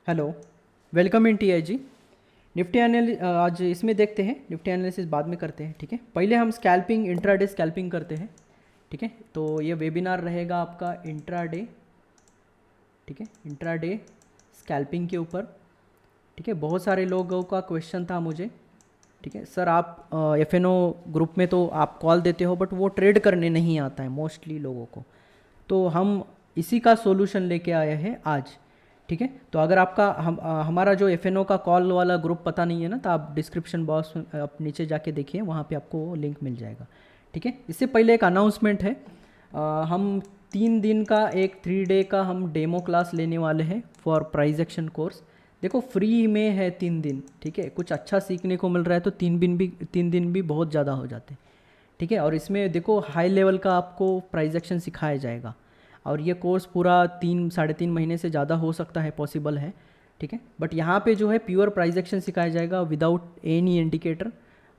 Hello, welcome in TIG. Nifty analysis आज इसमें देखते हैं, निफ्टी एनालिसिस बाद में करते हैं। ठीक है, पहले हम स्कैल्पिंग इंट्राडे स्कैल्पिंग करते हैं। ठीक है, तो ये वेबिनार रहेगा आपका इंट्राडे, ठीक है, इंट्राडे स्कैल्पिंग के ऊपर। ठीक है, बहुत सारे लोगों का क्वेश्चन था मुझे। ठीक है सर, आप एफएनओ ग्रुप में तो आप कॉल देते हो बट वो ट्रेड करने नहीं आता है मोस्टली लोगों को, तो हम इसी का सॉल्यूशन लेके आए हैं आज। ठीक है, तो अगर आपका हमारा जो एफ का कॉल वाला ग्रुप पता नहीं है ना, तो आप डिस्क्रिप्शन बॉक्स आप नीचे जाके देखिए, वहाँ पे आपको लिंक मिल जाएगा। ठीक है, इससे पहले एक अनाउंसमेंट है। हम 3 दिन का एक 3 डे का हम डेमो क्लास लेने वाले हैं फॉर प्राइज एक्शन कोर्स। देखो फ्री में है 3 दिन। ठीक है, कुछ अच्छा सीखने को मिल रहा है, तो 3 दिन भी बहुत ज़्यादा हो जाते हैं। ठीक है, और इसमें देखो हाई लेवल का आपको प्राइज एक्शन सिखाया जाएगा, और ये कोर्स पूरा 3 साढ़े 3 महीने से ज़्यादा हो सकता है, पॉसिबल है। ठीक है, बट यहाँ पे जो है प्योर प्राइस एक्शन सिखाया जाएगा विदाउट एनी इंडिकेटर।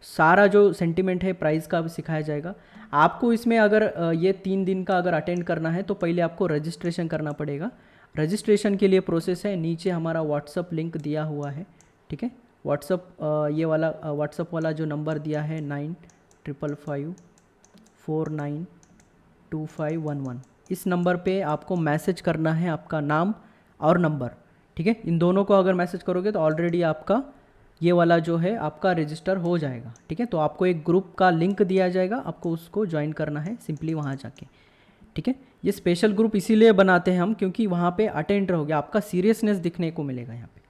सारा जो सेंटिमेंट है प्राइस का भी सिखाया जाएगा आपको। इसमें अगर ये 3 दिन का अगर अटेंड करना है तो पहले आपको रजिस्ट्रेशन करना पड़ेगा। रजिस्ट्रेशन के लिए प्रोसेस है, नीचे हमारा व्हाट्सअप लिंक दिया हुआ है। ठीक है, व्हाट्सअप ये वाला व्हाट्सअप वाला जो नंबर दिया है 9555492511, इस नंबर पे आपको मैसेज करना है आपका नाम और नंबर। ठीक है, इन दोनों को अगर मैसेज करोगे तो ऑलरेडी आपका ये वाला जो है आपका रजिस्टर हो जाएगा। ठीक है, तो आपको एक ग्रुप का लिंक दिया जाएगा, आपको उसको ज्वाइन करना है सिंपली वहाँ जाके। ठीक है, ये स्पेशल ग्रुप इसीलिए बनाते हैं हम, क्योंकि वहाँ पे अटेंड रहोगे, आपका सीरियसनेस दिखने को मिलेगा यहाँ पे।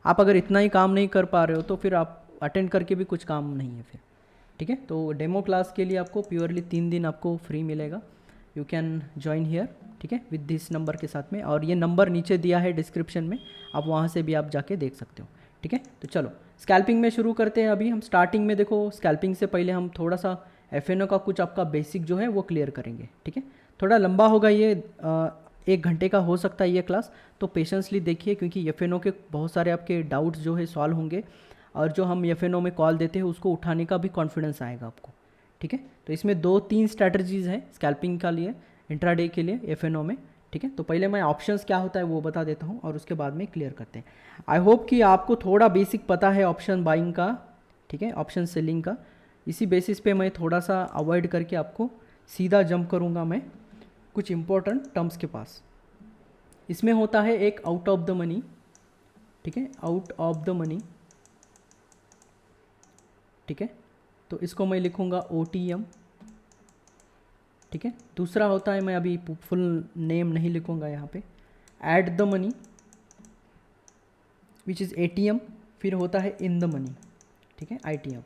आप अगर इतना ही काम नहीं कर पा रहे हो तो फिर आप अटेंड करके भी कुछ काम नहीं है फिर। ठीक है, तो डेमो क्लास के लिए आपको प्योरली 3 दिन आपको फ्री मिलेगा। You can join here. ठीक है, विद दिस नंबर के साथ में, और ये नंबर नीचे दिया है डिस्क्रिप्शन में, आप वहाँ से भी आप जाके देख सकते हो। ठीक है, तो चलो स्कैल्पिंग में शुरू करते हैं। अभी हम स्टार्टिंग में देखो, स्कैल्पिंग से पहले हम थोड़ा सा एफएनओ का कुछ आपका बेसिक जो है वो क्लियर करेंगे। ठीक है, थोड़ा लंबा होगा ये, 1 घंटे का हो सकता है ये क्लास, तो पेशेंसली देखिए, क्योंकि एफएनओ के बहुत सारे आपके डाउट्स जो है सॉल्व होंगे, और जो हम एफएनओ में कॉल देते हैं उसको उठाने का भी कॉन्फिडेंस आएगा आपको। ठीक है, तो इसमें 2-3 स्ट्रैटेजीज़ हैं स्कैल्पिंग का लिए, इंट्राडे के लिए एफएनओ में। ठीक है, तो पहले मैं ऑप्शंस क्या होता है वो बता देता हूँ, और उसके बाद में क्लियर करते हैं। आई होप कि आपको थोड़ा बेसिक पता है ऑप्शन बाइंग का। ठीक है, ऑप्शन सेलिंग का। इसी बेसिस पे मैं थोड़ा सा अवॉइड करके आपको सीधा जंप करूँगा मैं कुछ इंपॉर्टेंट टर्म्स के पास। इसमें होता है एक आउट ऑफ द मनी। ठीक है, आउट ऑफ द मनी। ठीक है, तो इसको मैं लिखूँगा OTM। ठीक है, दूसरा होता है, मैं अभी फुल नेम नहीं लिखूँगा यहाँ पे, at the money which is ATM। फिर होता है इन द मनी। ठीक है, ITM।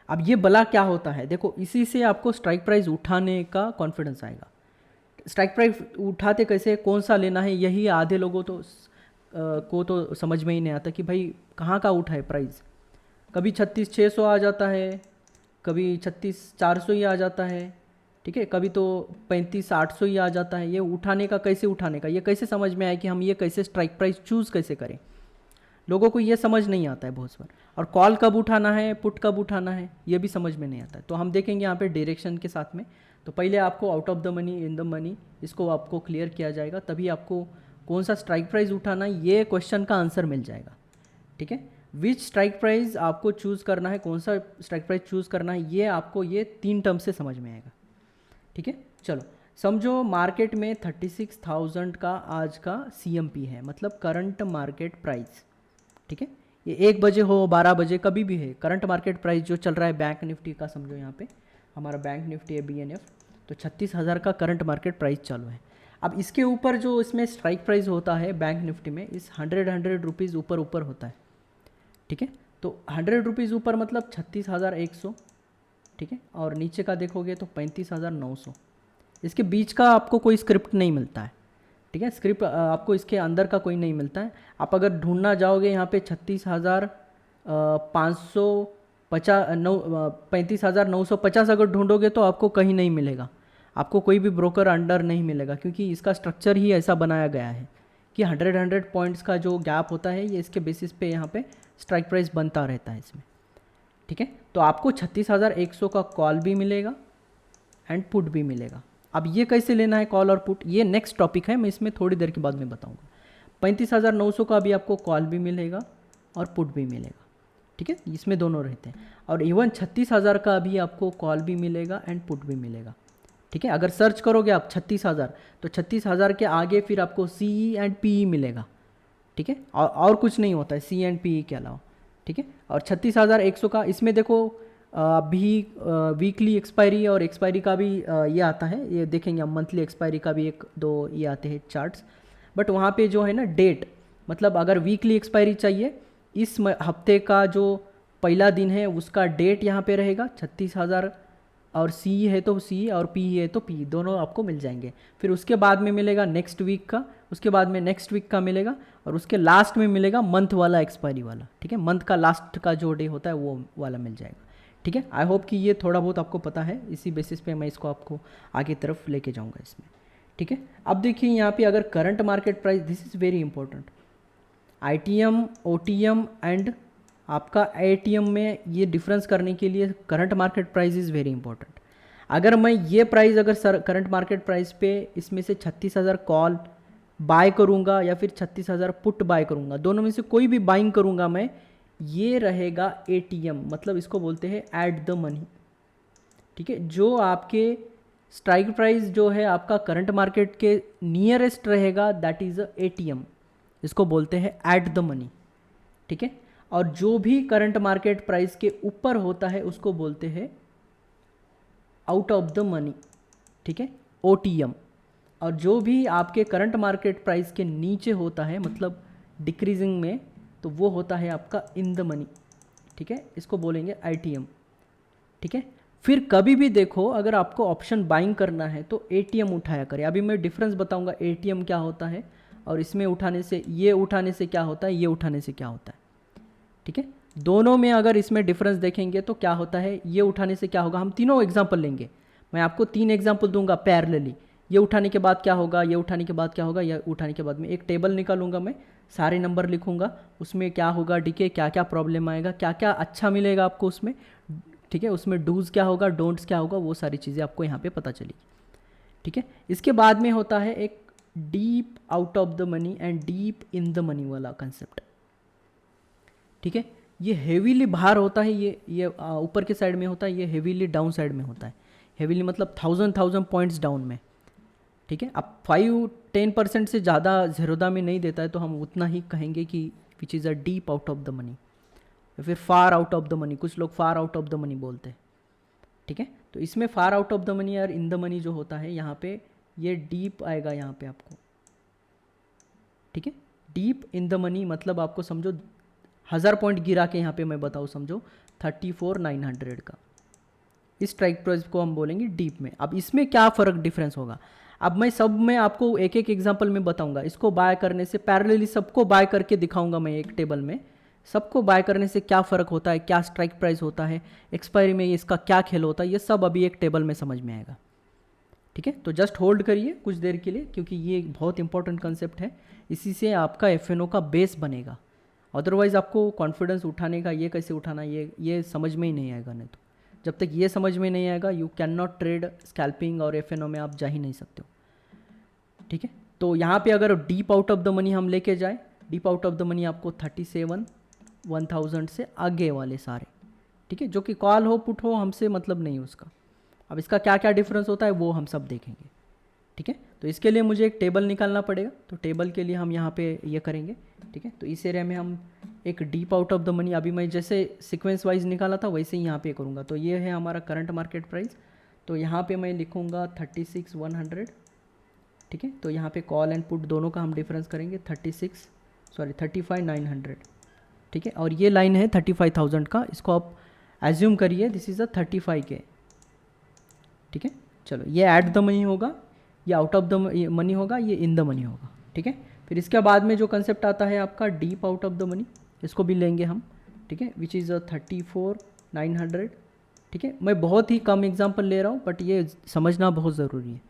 अब ये बला क्या होता है, देखो इसी से आपको स्ट्राइक प्राइस उठाने का कॉन्फिडेंस आएगा। स्ट्राइक प्राइस उठाते कैसे, कौन सा लेना है, यही आधे लोगों को तो समझ में ही नहीं आता कि भाई कहाँ का उठा है प्राइस। कभी 36,600 आ जाता है, कभी 36,400 ही आ जाता है। ठीक है, कभी तो 35,800 ही आ जाता है। ये उठाने का कैसे, उठाने का ये कैसे समझ में आए कि हम ये कैसे स्ट्राइक प्राइस चूज़ कैसे करें, लोगों को ये समझ नहीं आता है बहुत बार। और कॉल कब उठाना है, पुट कब उठाना है, ये भी समझ में नहीं आता है। तो हम देखेंगे यहाँ पे डायरेक्शन के साथ में। तो पहले आपको out of the money, in the money, इसको आपको क्लियर किया जाएगा, तभी आपको कौन सा स्ट्राइक प्राइस उठाना है ये क्वेश्चन का आंसर मिल जाएगा। ठीक है, विच स्ट्राइक प्राइस आपको चूज़ करना है, कौन सा स्ट्राइक प्राइस चूज़ करना है, ये आपको ये 3 टर्म से समझ में आएगा। ठीक है, चलो समझो मार्केट में 36,000 का आज का CMP है, मतलब करंट मार्केट प्राइस। ठीक है, ये 1 बजे हो, 12 बजे, कभी भी है, करंट मार्केट प्राइस जो चल रहा है बैंक निफ्टी का, समझो यहाँ पे हमारा बैंक निफ्टी है BNF, तो 36,000 का करंट मार्केट प्राइस चालू है। अब इसके ऊपर जो इसमें स्ट्राइक प्राइस होता है बैंक निफ्टी में, इस 100 रुपीज़ ऊपर ऊपर होता है। ठीक है, तो 100 रुपीज़ ऊपर मतलब 36,100। ठीक है, और नीचे का देखोगे तो 35,900। इसके बीच का आपको कोई स्क्रिप्ट नहीं मिलता है। ठीक है, स्क्रिप्ट आपको इसके अंदर का कोई नहीं मिलता है। आप अगर ढूंढना जाओगे यहाँ पे 35,950 अगर ढूंढोगे तो आपको कहीं नहीं मिलेगा, आपको कोई भी ब्रोकर अंडर नहीं मिलेगा, क्योंकि इसका स्ट्रक्चर ही ऐसा बनाया गया है कि 100 पॉइंट्स का जो गैप होता है ये इसके बेसिस पे यहाँ पे स्ट्राइक प्राइस बनता रहता है इसमें। ठीक है, तो आपको 36,100 का कॉल भी मिलेगा एंड पुट भी मिलेगा। अब ये कैसे लेना है कॉल और पुट, ये नेक्स्ट टॉपिक है, मैं इसमें थोड़ी देर के बाद में बताऊंगा। 35,900 का भी आपको कॉल भी मिलेगा और पुट भी मिलेगा, ठीक है, इसमें दोनों रहते हैं। और इवन 36,000 का भी आपको कॉल भी मिलेगा एंड पुट भी मिलेगा, ठीक है। अगर सर्च करोगे आप 36,000 तो 36,000 के आगे फिर आपको सी एंड पी मिलेगा, ठीक है, और कुछ नहीं होता है सी एंड पी के अलावा, ठीक है। और 36,100 का इसमें देखो अभी वीकली एक्सपायरी और एक्सपायरी का भी ये आता है, ये देखेंगे हम मंथली एक्सपायरी का भी 1-2 ये आते हैं चार्ट्स। बट वहाँ पे जो है ना डेट, मतलब अगर वीकली एक्सपायरी चाहिए इस हफ्ते का जो पहला दिन है उसका डेट यहाँ पे रहेगा 36,000, और सी है तो सी और पी है तो पी, दोनों आपको मिल जाएंगे। फिर उसके बाद में मिलेगा नेक्स्ट वीक का, उसके बाद में नेक्स्ट वीक का मिलेगा, और उसके लास्ट में मिलेगा मंथ वाला एक्सपायरी वाला, ठीक है, मंथ का लास्ट का जो डे होता है वो वाला मिल जाएगा, ठीक है। आई होप कि ये थोड़ा बहुत आपको पता है, इसी बेसिस पे मैं इसको आपको आगे तरफ लेके जाऊँगा इसमें, ठीक है। अब देखिए यहाँ पे अगर current market price, this is very important, ITM, OTM and आपका ATM में ये डिफरेंस करने के लिए current market price is very important. अगर मैं ये प्राइस अगर करंट मार्केट प्राइस पे इसमें से 36,000 कॉल बाय करूँगा या फिर 36,000 पुट बाय करूँगा, दोनों में से कोई भी बाइंग करूँगा मैं, ये रहेगा ATM, मतलब इसको बोलते हैं एट द मनी, ठीक है। जो आपके स्ट्राइक प्राइस जो है आपका करंट मार्केट के नियरेस्ट रहेगा दैट इज़ ATM, इसको बोलते हैं एट द मनी, ठीक है। और जो भी करंट मार्केट प्राइस के ऊपर होता है उसको बोलते हैं आउट ऑफ द मनी, ठीक है, OTM। और जो भी आपके करंट मार्केट प्राइस के नीचे होता है मतलब डिक्रीजिंग में, तो वो होता है आपका इन द मनी, ठीक है, इसको बोलेंगे ITM, ठीक है। फिर कभी भी देखो अगर आपको ऑप्शन बाइंग करना है तो ATM उठाया करें। अभी मैं डिफरेंस बताऊंगा ATM क्या होता है और इसमें उठाने से, ये उठाने से क्या होता है, ये उठाने से क्या होता है, ठीक है। दोनों में अगर इसमें डिफरेंस देखेंगे तो क्या होता है, ये उठाने से क्या होगा, हम तीनों एग्जांपल लेंगे, मैं आपको 3 एग्जांपल दूंगा पैरेलली, ये उठाने के बाद क्या होगा, ये उठाने के बाद क्या होगा, ये उठाने के बाद में एक टेबल निकालूंगा, मैं सारे नंबर लिखूंगा, उसमें क्या होगा डीके, क्या क्या प्रॉब्लम आएगा, क्या क्या अच्छा मिलेगा आपको उसमें, ठीक है, उसमें डूज क्या होगा, डोंट्स क्या होगा, वो सारी चीज़ें आपको यहाँ पे पता चलेगी, ठीक है। इसके बाद में होता है एक deep out of the money and deep in the money वाला कंसेप्ट, ठीक है। ये हेवीली बाहर होता है, ये ऊपर के साइड में होता है, ये हेवीली डाउन साइड में होता है, हेवीली मतलब 1000 पॉइंट्स डाउन में, ठीक है। अब 5-10% से ज़्यादा ज़ेरोदा में नहीं देता है तो हम उतना ही कहेंगे कि विच is a deep out of the money, या फिर फार आउट ऑफ द मनी, कुछ लोग फार आउट ऑफ द मनी बोलते हैं, ठीक है। तो इसमें फार आउट ऑफ द मनी और इन द मनी जो होता है यहाँ पे ये डीप आएगा यहाँ पे आपको, ठीक है। डीप इन द मनी मतलब आपको समझो 1000 पॉइंट गिरा के यहाँ पे मैं बताऊँ, समझो 34,900 का, इस स्ट्राइक प्राइस को हम बोलेंगे डीप में। अब इसमें क्या फ़र्क डिफरेंस होगा, अब मैं सब में आपको एक एक एग्जांपल में बताऊंगा, इसको बाय करने से पैरेलली सबको बाय करके दिखाऊंगा मैं एक टेबल में, सबको बाय करने से क्या फ़र्क होता है, क्या स्ट्राइक प्राइस होता है, एक्सपायरी में इसका क्या खेल होता है, ये सब अभी एक टेबल में समझ में आएगा, ठीक है। तो जस्ट होल्ड करिए कुछ देर के लिए, क्योंकि ये बहुत इंपॉर्टेंट कंसेप्ट है, इसी से आपका FNO का बेस बनेगा। अदरवाइज़ आपको कॉन्फिडेंस उठाने का, ये कैसे उठाना, ये समझ में ही नहीं आएगा, नहीं तो जब तक ये समझ में नहीं आएगा you can not trade scalping और FNO में आप जा ही नहीं सकते हो, ठीक है। तो यहाँ पे अगर deep out of the money हम लेके जाए, deep out of the money आपको 37,1000 से आगे वाले सारे, ठीक है, जो कि कॉल हो पुट हो हमसे मतलब नहीं उसका। अब इसका क्या क्या डिफरेंस होता है वो हम सब देखेंगे, ठीक है। तो इसके लिए मुझे एक टेबल निकालना पड़ेगा, तो टेबल के लिए हम यहाँ पे ये करेंगे, ठीक है। तो इस एरिया में हम एक deep out of the money, अभी मैं जैसे सीक्वेंस वाइज निकाला था वैसे ही यहाँ पे करूँगा। तो ये है हमारा करंट मार्केट प्राइस, तो यहाँ पे मैं लिखूँगा 36,100, ठीक है। तो यहाँ पे कॉल एंड पुट दोनों का हम डिफरेंस करेंगे 35,900, ठीक है। और ये लाइन है 35,000 का, इसको आप एज्यूम करिए दिस इज़ अ 35K, ठीक है। चलो ये एट द मनी होगा, ये आउट ऑफ द मनी होगा, ये इन द मनी होगा, ठीक है। फिर इसके बाद में जो कंसेप्ट आता है आपका deep out of the money, इसको भी लेंगे हम, ठीक है, विच इज़ 34,900, ठीक है। मैं बहुत ही कम एग्जांपल ले रहा हूँ बट ये समझना बहुत ज़रूरी है,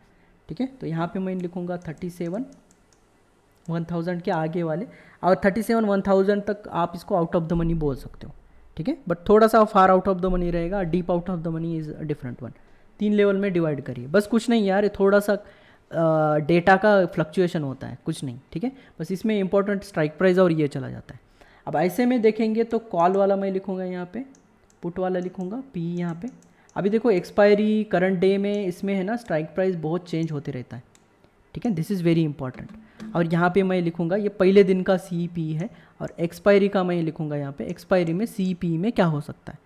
ठीक है। तो यहाँ पे मैं लिखूँगा 37,1000 के आगे वाले, और 37,1000 तक आप इसको आउट ऑफ द मनी बोल सकते हो, ठीक है। बट थोड़ा सा far out of the money रहेगा, deep out of the money is different one. 3 level में डिवाइड करिए, बस कुछ नहीं यार, थोड़ा सा डेटा का फ्लक्चुएशन होता है, कुछ नहीं, ठीक है। बस इसमें इंपॉर्टेंट स्ट्राइक प्राइस और ये चला जाता है। अब ऐसे में देखेंगे तो कॉल वाला मैं लिखूँगा यहाँ पे, पुट वाला लिखूँगा पी यहाँ पे। अभी देखो एक्सपायरी करंट डे में इसमें है ना स्ट्राइक प्राइस बहुत चेंज होते रहता है, ठीक है, दिस इज़ वेरी इंपॉर्टेंट। और यहाँ पे मैं लिखूँगा ये पहले दिन का सी पी है, और एक्सपायरी का मैं लिखूँगा यहाँ पे एक्सपायरी में सी पी में क्या हो सकता है,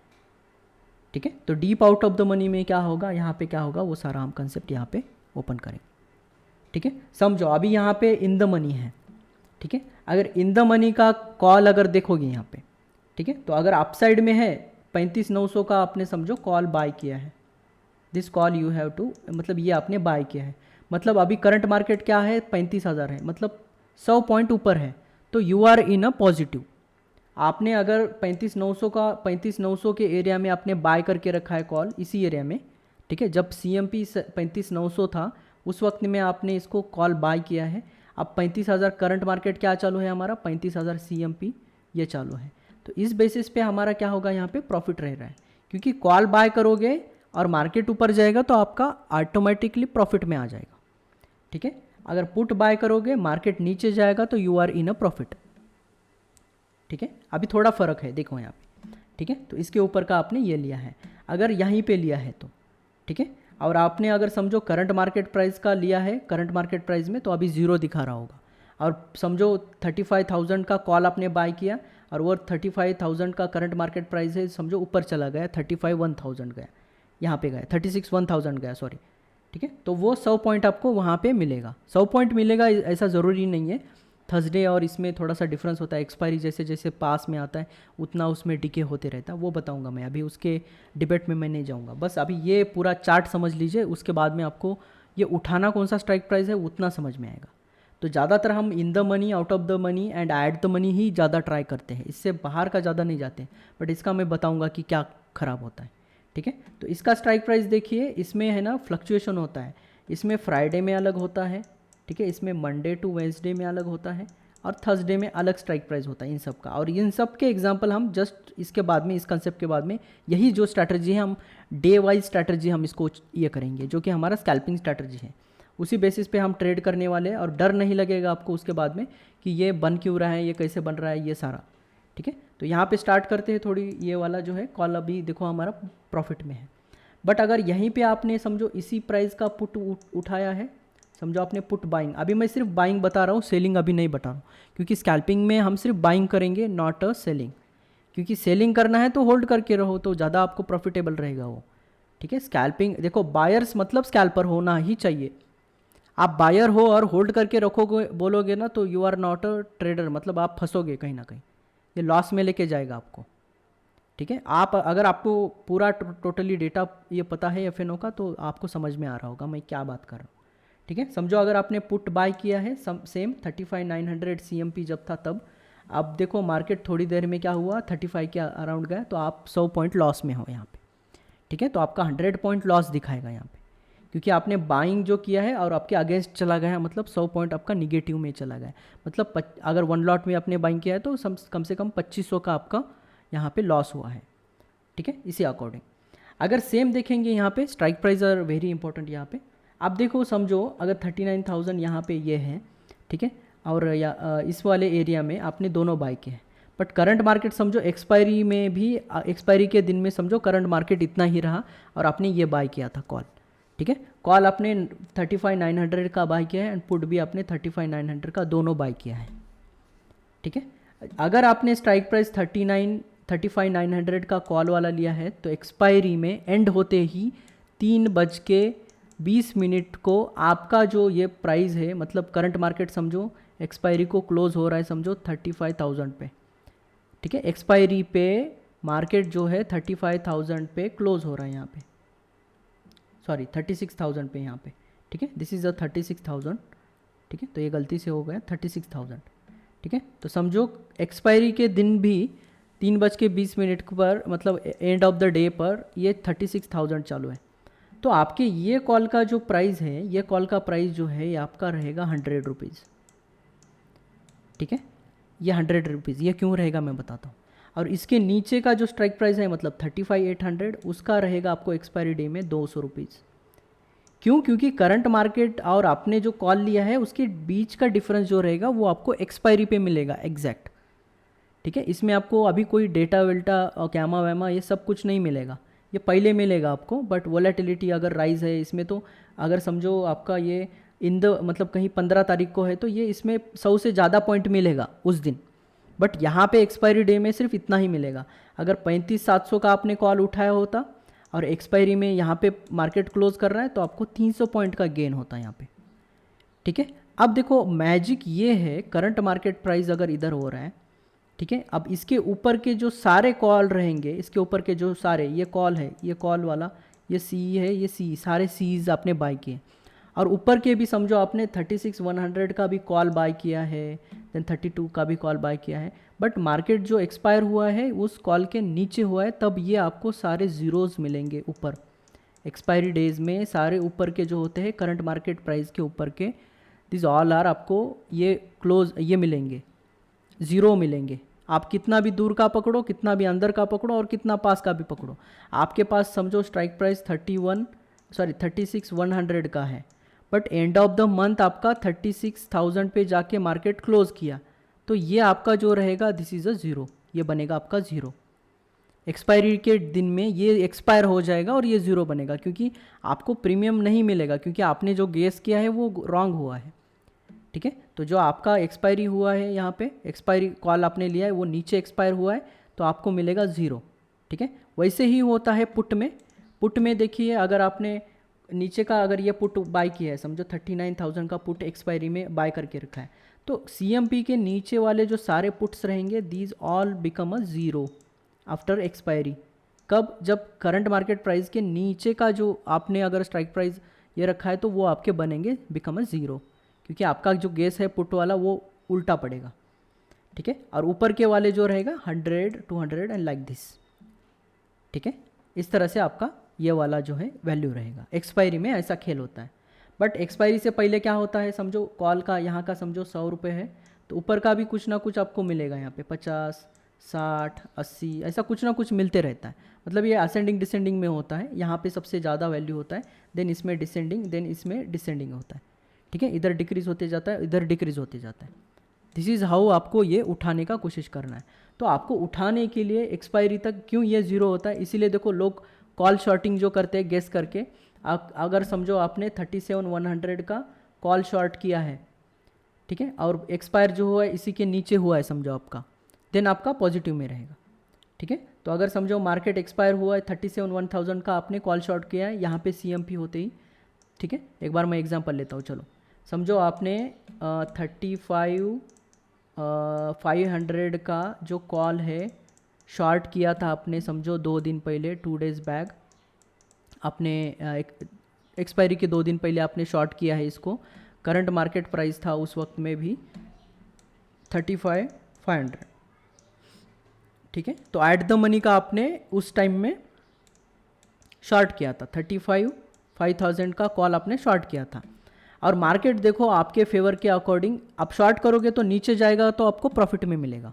ठीक है। तो deep out of the money में क्या होगा, यहाँ पे क्या होगा, वो सारा हम कंसेप्ट यहाँ पे ओपन करेंगे, ठीक है। समझो अभी यहाँ पे इन द मनी है, ठीक है। अगर इन द मनी का कॉल अगर देखोगे यहाँ पे, ठीक है, तो अगर अपसाइड में है 35,900 का आपने समझो कॉल बाय किया है, this call you have to, मतलब ये आपने बाय किया है, मतलब अभी करंट मार्केट क्या है 35,000 है, मतलब 100 पॉइंट ऊपर है, तो you are in a positive. आपने अगर 35,900 के एरिया में आपने बाय करके रखा है कॉल इसी एरिया में, ठीक है, जब सी एम पी 35,900 था उस वक्त में आपने इसको कॉल बाय किया है। अब 35,000 करंट मार्केट क्या चालू है हमारा, 35,000 सी एम पी ये चालू है, तो इस बेसिस पे हमारा क्या होगा यहाँ पे प्रॉफिट रह रहा है, क्योंकि कॉल बाय करोगे और मार्केट ऊपर जाएगा तो आपका ऑटोमेटिकली प्रॉफिट में आ जाएगा, ठीक है। अगर पुट बाय करोगे मार्केट नीचे जाएगा तो you are in a profit, ठीक है। अभी थोड़ा फ़र्क है देखो यहाँ पे, ठीक है। तो इसके ऊपर का आपने ये लिया है, अगर यहीं पे लिया है तो, ठीक है। और आपने अगर समझो करंट मार्केट प्राइस का लिया है, करंट मार्केट प्राइस में तो अभी ज़ीरो दिखा रहा होगा, और समझो 35,000 का कॉल आपने बाय किया और वो 35,000 का करंट मार्केट प्राइस है, समझो ऊपर चला गया 35,1,000 गया, यहाँ पे गया 36,1,000 गया, सॉरी, ठीक है। तो वो 100 पॉइंट आपको वहाँ पे मिलेगा, 100 पॉइंट मिलेगा ऐसा ज़रूरी नहीं है। थर्सडे और इसमें थोड़ा सा डिफरेंस होता है, एक्सपायरी जैसे जैसे पास में आता है उतना उसमें डिके होते रहता है, वो बताऊंगा मैं, अभी उसके डिबेट में मैं नहीं जाऊंगा। बस अभी ये पूरा चार्ट समझ लीजिए, उसके बाद में आपको ये उठाना कौन सा स्ट्राइक प्राइस है उतना समझ में आएगा। तो ज़्यादातर हम in the money, out of the money and at the money ही ज़्यादा ट्राई करते हैं, इससे बाहर का ज़्यादा नहीं जाते हैं, बट इसका मैं बताऊँगा कि क्या ख़राब होता है, ठीक है। तो इसका स्ट्राइक प्राइस देखिए, इसमें है ना फ्लक्चुएशन होता है, इसमें फ्राइडे में अलग होता है, ठीक है, इसमें मंडे टू वेंसडे में अलग होता है, और थर्सडे में अलग स्ट्राइक प्राइस होता है इन सब का। और इन सब के एग्जांपल हम जस्ट इसके बाद में, इस कंसेप्ट के बाद में, यही जो स्ट्रैटेजी है हम डे वाइज स्ट्रैटेजी हम इसको ये करेंगे, जो कि हमारा स्कैल्पिंग स्ट्रैटेजी है, उसी बेसिस पे हम ट्रेड करने वाले हैं। और डर नहीं लगेगा आपको उसके बाद में कि ये बन क्यों रहा है, ये कैसे बन रहा है, ये सारा, ठीक है। तो यहाँ पे स्टार्ट करते हैं, थोड़ी ये वाला जो है कॉल अभी देखो हमारा प्रॉफिट में है, बट अगर यहीं पे आपने समझो इसी प्राइस का पुट उठाया है, समझो आपने पुट बाइंग, अभी मैं सिर्फ बाइंग बता रहा हूँ, सेलिंग अभी नहीं बता रहा हूँ, क्योंकि स्कैल्पिंग में हम सिर्फ बाइंग करेंगे, नॉट अ सेलिंग, क्योंकि सेलिंग करना है तो होल्ड करके रहो तो ज़्यादा आपको प्रॉफिटेबल रहेगा वो, ठीक है। स्कैल्पिंग देखो, बायर्स मतलब स्कैल्पर होना ही चाहिए, आप बायर हो और होल्ड करके रखोगे बोलोगे ना तो you are not a trader, मतलब आप फंसोगे कहीं ना कहीं, ये लॉस में लेके जाएगा आपको, ठीक है। आप अगर आपको पूरा टोटली डेटा ये पता है एफ का तो आपको समझ में आ रहा होगा मैं क्या बात कर रहा हूँ, ठीक है। समझो अगर आपने पुट बाय किया है सेम 35,900 CMP जब था तब, अब देखो मार्केट थोड़ी देर में क्या हुआ 35 के अराउंड गया, तो आप 100 पॉइंट लॉस में हो यहाँ पे, ठीक है। तो आपका 100 पॉइंट लॉस दिखाएगा यहाँ पे, क्योंकि आपने बाइंग जो किया है और आपके अगेंस्ट चला गया है, मतलब 100 पॉइंट आपका निगेटिव में चला गया है, मतलब अगर वन लॉट में आपने बाइंग किया है तो कम से कम 2500 का आपका यहाँ पे लॉस हुआ है, ठीक है। इसी अकॉर्डिंग अगर सेम देखेंगे यहाँ पे strike price are very important, यहाँ पे आप देखो समझो अगर 39,000 यहाँ पे ये है, ठीक है, और इस वाले एरिया में आपने दोनों बाय किए हैं, बट करंट मार्केट समझो एक्सपायरी में भी, एक्सपायरी के दिन में समझो करंट मार्केट इतना ही रहा और आपने ये बाय किया था कॉल, ठीक है। कॉल आपने 35,900 का बाय किया है एंड पुट भी आपने 35,900 का दोनों बाय किया है, ठीक है। अगर आपने स्ट्राइक प्राइस 35,900 का कॉल वाला लिया है तो एक्सपायरी में एंड होते ही 3:20 को आपका जो ये प्राइस है, मतलब करंट मार्केट समझो एक्सपायरी को क्लोज हो रहा है समझो 35,000 पे, ठीक है। एक्सपायरी पे मार्केट जो है 35,000 पे क्लोज हो रहा है यहाँ पे, सॉरी 36,000 पे यहाँ पे, ठीक है। दिस इज़ अ 36,000, ठीक है, तो ये गलती से हो गया 36,000, ठीक है। तो समझो एक्सपायरी के दिन भी 3:20 पर, मतलब एंड ऑफ द डे पर ये 36,000 चालू है, तो आपके ये कॉल का जो प्राइस है, ये कॉल का प्राइस जो है ये आपका रहेगा 100 रुपीज़, ठीक है। ये 100 रुपीज़ ये क्यों रहेगा मैं बताता हूँ। और इसके नीचे का जो स्ट्राइक प्राइस है मतलब 35,800, उसका रहेगा आपको एक्सपायरी डे में 200 रुपीज़। क्यों? क्योंकि करंट मार्केट और आपने जो कॉल लिया है उसके बीच का डिफरेंस जो रहेगा वो आपको एक्सपायरी पे मिलेगा एग्जैक्ट। ठीक है, इसमें आपको अभी कोई डेटा वेल्टा और कैमा वैमा ये सब कुछ नहीं मिलेगा, ये पहले मिलेगा आपको। बट वोलेटिलिटी अगर राइज है इसमें तो अगर समझो आपका ये इन द मतलब कहीं 15 तारीख को है तो ये इसमें 100 से ज़्यादा पॉइंट मिलेगा उस दिन, बट यहाँ पे एक्सपायरी डे में सिर्फ इतना ही मिलेगा। अगर 35,700 का आपने कॉल उठाया होता और एक्सपायरी में यहाँ पे मार्केट क्लोज कर रहा है तो आपको 300 पॉइंट का गेन होता है यहाँ पे। ठीक है, अब देखो मैजिक ये है, करंट मार्केट प्राइस अगर इधर हो रहा है, ठीक है, अब इसके ऊपर के जो सारे कॉल रहेंगे, इसके ऊपर के जो सारे, ये कॉल है, ये कॉल वाला, ये सी है, ये सी, सारे सीज आपने बाय किए, और ऊपर के भी समझो आपने 36,100 का भी कॉल बाय किया है, देन 32 का भी कॉल बाय किया है, बट मार्केट जो एक्सपायर हुआ है उस कॉल के नीचे हुआ है, तब ये आपको सारे ज़ीरोज़ मिलेंगे ऊपर। एक्सपायरी डेज में सारे ऊपर के जो होते हैं करंट मार्केट प्राइस के ऊपर के, दिस ऑल आर आपको ये क्लोज ये मिलेंगे, ज़ीरो मिलेंगे। आप कितना भी दूर का पकड़ो, कितना भी अंदर का पकड़ो और कितना पास का भी पकड़ो, आपके पास समझो स्ट्राइक प्राइस 36,100 का है, but end of the month आपका 36,000 पे जाके मार्केट क्लोज किया, तो ये आपका जो रहेगा दिस इज़ अ ज़ीरो, ये बनेगा आपका ज़ीरो। एक्सपायरी के दिन में ये एक्सपायर हो जाएगा और ये ज़ीरो बनेगा, क्योंकि आपको प्रीमियम नहीं मिलेगा, क्योंकि आपने जो गेस किया है वो रॉन्ग हुआ है। ठीक है, तो जो आपका एक्सपायरी हुआ है यहाँ पे, एक्सपायरी कॉल आपने लिया है वो नीचे एक्सपायर हुआ है तो आपको मिलेगा ज़ीरो। ठीक है, वैसे ही होता है पुट में। पुट में देखिए, अगर आपने नीचे का अगर ये पुट बाय किया है, समझो 39,000 का पुट एक्सपायरी में बाय करके रखा है, तो CMP के नीचे वाले जो सारे पुट्स रहेंगे these all become a zero after expiry. कब? जब करंट मार्केट प्राइस के नीचे का जो आपने अगर स्ट्राइक प्राइस ये रखा है तो वो आपके बनेंगे बिकम अ ज़ीरो, क्योंकि आपका जो गेस है पुट वाला वो उल्टा पड़ेगा। ठीक है, और ऊपर के वाले जो रहेगा 100, 200 एंड लाइक दिस। ठीक है, इस तरह से आपका ये वाला जो है वैल्यू रहेगा। एक्सपायरी में ऐसा खेल होता है, बट एक्सपायरी से पहले क्या होता है, समझो कॉल का यहाँ का समझो 100 रुपये है, तो ऊपर का भी कुछ ना कुछ आपको मिलेगा, यहाँ पे 50, 60, 80 ऐसा कुछ ना कुछ मिलते रहता है। मतलब ये असेंडिंग डिसेंडिंग में होता है, यहाँ पे सबसे ज़्यादा वैल्यू होता है, देन इसमें डिसेंडिंग, देन इसमें डिसेंडिंग होता है। ठीक है, इधर डिक्रीज होते जाता है, इधर डिक्रीज होते जाता है। दिस इज़ हाउ आपको ये उठाने का कोशिश करना है। तो आपको उठाने के लिए एक्सपायरी तक क्यों ये ज़ीरो होता है, इसीलिए देखो लोग कॉल शॉर्टिंग जो करते हैं गेस करके, अगर समझो आपने 37,100 का कॉल शॉर्ट किया है, ठीक है, और एक्सपायर जो हुआ है इसी के नीचे हुआ है समझो आपका, देन आपका पॉजिटिव में रहेगा। ठीक है, तो अगर समझो मार्केट एक्सपायर हुआ है 37,100 का, आपने कॉल शॉर्ट किया है यहाँ पे CMP होते ही। ठीक है, एक बार मैं एग्जांपल लेता हूँ, चलो समझो आपने 35,500 का जो कॉल है शॉर्ट किया था आपने, समझो 2 दिन पहले, 2 डेज़ बैक आपने एक्सपायरी के 2 दिन पहले आपने शॉर्ट किया है इसको। करंट मार्केट प्राइस था उस वक्त में भी 35,500। ठीक है, तो एट द मनी का आपने उस टाइम में शॉर्ट किया था, 35,000 का कॉल आपने शॉर्ट किया था, और मार्केट देखो आपके फेवर के अकॉर्डिंग आप शॉर्ट करोगे तो नीचे जाएगा तो आपको प्रॉफिट में मिलेगा।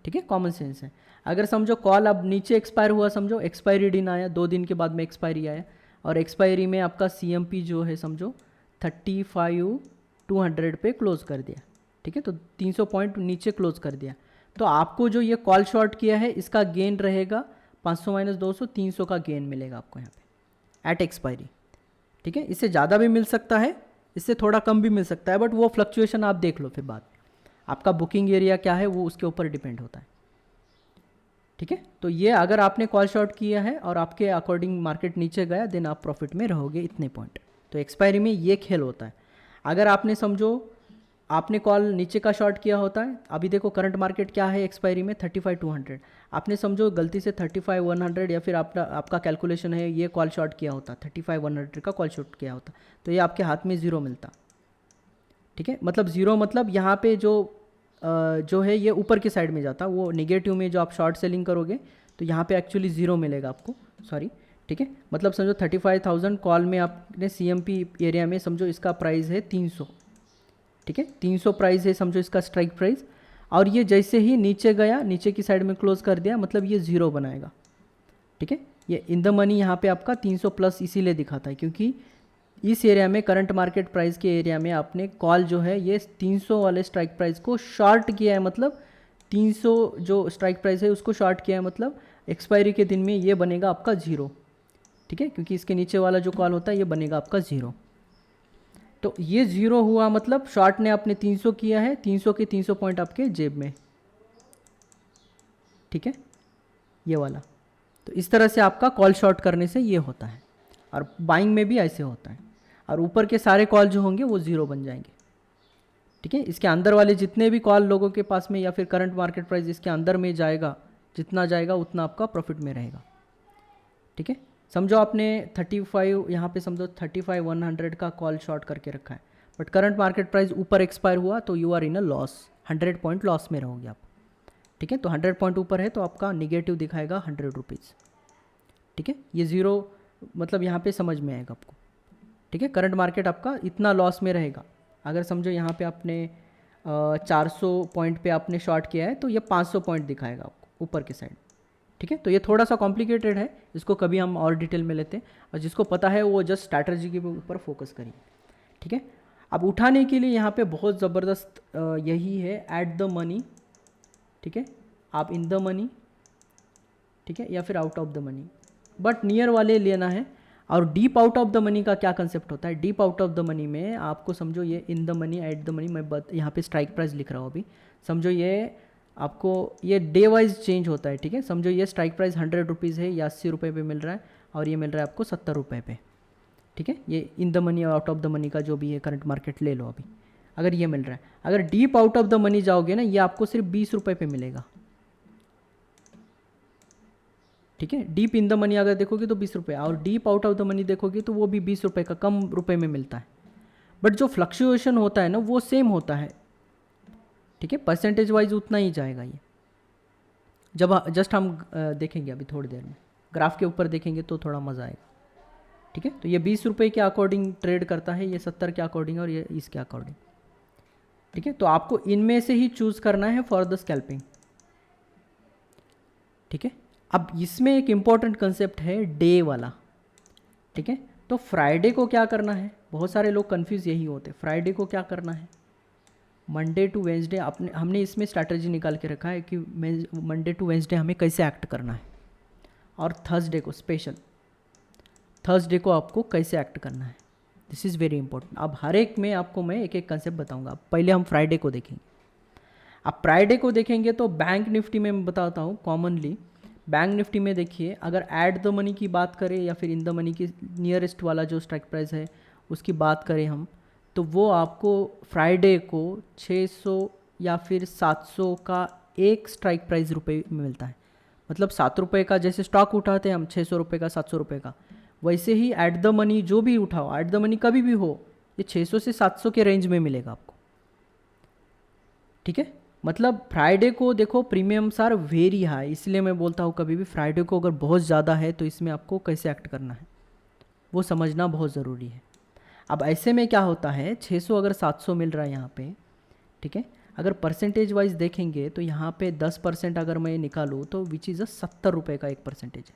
ठीक है, कॉमन सेंस है। अगर समझो कॉल अब नीचे एक्सपायर हुआ, समझो एक्सपायरी दिन आया, 2 दिन के बाद में एक्सपायरी आया, और एक्सपायरी में आपका CMP जो है समझो 35,200 पे क्लोज कर दिया। ठीक है, तो 300 पॉइंट नीचे क्लोज कर दिया, तो आपको जो ये कॉल शॉर्ट किया है इसका गेन रहेगा 500 माइनस 200, 300 का गेन मिलेगा आपको यहाँ पे एट एक्सपायरी। ठीक है, इससे ज़्यादा भी मिल सकता है, इससे थोड़ा कम भी मिल सकता है, बट वो फ्लक्चुएशन आप देख लो फिर बाद में, आपका बुकिंग एरिया क्या है वो उसके ऊपर डिपेंड होता है। ठीक है, तो ये अगर आपने कॉल शॉर्ट किया है और आपके अकॉर्डिंग मार्केट नीचे गया, देन आप प्रॉफिट में रहोगे इतने पॉइंट। तो एक्सपायरी में ये खेल होता है। अगर आपने समझो आपने कॉल नीचे का शॉर्ट किया होता है, अभी देखो करंट मार्केट क्या है एक्सपायरी में 35,200, आपने समझो गलती से 35,100 या फिर आपका कैलकुलेशन है ये कॉल शॉर्ट किया होता, 35,100 का कॉल शॉर्ट किया होता, तो ये आपके हाथ में ज़ीरो मिलता। ठीक है, मतलब ज़ीरो मतलब यहाँ पे जो है ये ऊपर की साइड में जाता, वो नेगेटिव में जो आप शॉर्ट सेलिंग करोगे तो यहाँ पे एक्चुअली ज़ीरो मिलेगा आपको, सॉरी। ठीक है, मतलब समझो 35,000 कॉल में आपने CMP एरिया में समझो इसका प्राइस है 300। ठीक है, 300 प्राइस है समझो इसका स्ट्राइक प्राइस, और ये जैसे ही नीचे गया, नीचे की साइड में क्लोज कर दिया, मतलब ये ज़ीरो बनाएगा। ठीक है, ये इन द मनी यहाँ पे आपका 300 प्लस इसीलिए दिखाता है क्योंकि इस एरिया में करंट मार्केट प्राइस के एरिया में आपने कॉल जो है ये 300 वाले स्ट्राइक प्राइस को शॉर्ट किया है, मतलब 300 जो स्ट्राइक प्राइस है उसको शॉर्ट किया है, मतलब एक्सपायरी के दिन में ये बनेगा आपका 0, ठीक है, क्योंकि इसके नीचे वाला जो कॉल होता है ये बनेगा आपका 0। तो ये 0 हुआ मतलब शॉर्ट ने आपने 300 किया है, 300 के 300 पॉइंट आपके जेब में, ठीक है, ये वाला। तो इस तरह से आपका कॉल शॉर्ट करने से ये होता है, और बाइंग में भी ऐसे होता है, और ऊपर के सारे कॉल जो होंगे वो 0 बन जाएंगे, ठीक है। इसके अंदर वाले जितने भी कॉल लोगों के पास में या फिर करंट मार्केट प्राइस इसके अंदर में जाएगा, जितना जाएगा उतना आपका प्रॉफिट में रहेगा, ठीक है। समझो आपने 35 यहाँ पे समझो 35 100 का कॉल शॉर्ट करके रखा है, बट करंट मार्केट प्राइस ऊपर एक्सपायर हुआ तो you are in a loss, 100 point loss में रहोगे आप, ठीक है। तो 100 पॉइंट ऊपर है तो आपका निगेटिव दिखाएगा 100 रुपीज़, ठीक है। ये 0 मतलब यहाँ पे समझ में आएगा आपको, ठीक है। करंट मार्केट आपका इतना लॉस में रहेगा। अगर समझो यहाँ पे आपने 400 पॉइंट पे आपने शॉर्ट किया है तो ये 500 पॉइंट दिखाएगा आपको ऊपर के साइड, ठीक है। तो ये थोड़ा सा कॉम्प्लिकेटेड है, इसको कभी हम और डिटेल में लेते हैं, और जिसको पता है वो जस्ट स्ट्रैटेजी के ऊपर फोकस करिए, ठीक है। अब उठाने के लिए यहाँ पे बहुत ज़बरदस्त यही है एट द मनी, ठीक है, आप इन द मनी, ठीक है, या फिर out of the money, but near वाले लेना है। और deep out of the money का क्या कंसेप्ट होता है, deep out of the money में आपको समझो ये इन the money at the money, मैं यहाँ पे स्ट्राइक प्राइस लिख रहा हूँ अभी, समझो ये आपको ये डे वाइज चेंज होता है, ठीक है। समझो ये स्ट्राइक प्राइस 100 रुपीज़ है या 80 रुपये पे मिल रहा है, और ये मिल रहा है आपको 70 रुपये पे, ठीक है। ये इन द मनी और आउट ऑफ द मनी का जो भी है करंट मार्केट ले लो अभी, अगर ये मिल रहा है। अगर deep out of the money जाओगे ना, ये आपको सिर्फ 20 रुपये पे मिलेगा, ठीक है। डीप इन द मनी अगर देखोगे तो 20 रुपये, और deep out of the money देखोगे तो वो भी 20 रुपये का, कम रुपये में मिलता है, बट जो फ्लक्चुएशन होता है ना वो सेम होता है, ठीक है, परसेंटेज वाइज उतना ही जाएगा ये। जब जस्ट हम देखेंगे अभी थोड़ी देर में, ग्राफ के ऊपर देखेंगे तो थोड़ा मज़ा आएगा, ठीक है। तो ये 20 रुपये के अकॉर्डिंग ट्रेड करता है, ये 70 के अकॉर्डिंग और ये इसके अकॉर्डिंग, ठीक है। तो आपको इनमें से ही चूज़ करना है फॉर द स्कैल्पिंग, ठीक है। अब इसमें एक इम्पॉर्टेंट कंसेप्ट है डे वाला, ठीक है। तो फ्राइडे को क्या करना है, बहुत सारे लोग कंफ्यूज यही होते हैं, फ्राइडे को क्या करना है, मंडे टू वेंसडे अपने हमने इसमें स्ट्रैटेजी निकाल के रखा है कि मंडे टू वेंसडे हमें कैसे एक्ट करना है, और थर्सडे को स्पेशल, थर्सडे को आपको कैसे एक्ट करना है, दिस इज़ वेरी इंपॉर्टेंट। अब हर एक में आपको मैं एक एक कंसेप्ट बताऊंगा। पहले हम फ्राइडे को देखेंगे। अब फ्राइडे को देखेंगे तो बैंक निफ्टी में मैं बताता हूँ कॉमनली, बैंक निफ्टी में देखिए, अगर एट द मनी की बात करें या फिर इन द मनी की नियरेस्ट वाला जो स्ट्राइक प्राइस है उसकी बात करें हम, तो वो आपको फ्राइडे को 600 या फिर 700 का एक स्ट्राइक प्राइस रुपये में मिलता है। मतलब 7 रुपये का जैसे स्टॉक उठाते हैं हम 600 रुपये का 700 रुपये का, वैसे ही एट द मनी जो भी उठाओ, एट द मनी कभी भी हो, ये 600 से 700 के रेंज में मिलेगा आपको, ठीक है। मतलब फ्राइडे को देखो प्रीमियम्स आर वेरी हाई, इसलिए मैं बोलता हूँ कभी भी फ्राइडे को अगर बहुत ज़्यादा है तो इसमें आपको कैसे एक्ट करना है वो समझना बहुत ज़रूरी है। अब ऐसे में क्या होता है, 600 अगर 700 मिल रहा है यहाँ पे, ठीक है, अगर परसेंटेज वाइज देखेंगे तो यहाँ पे 10% अगर मैं निकालूँ तो विच इज़ 70 रुपये का एक परसेंटेज है,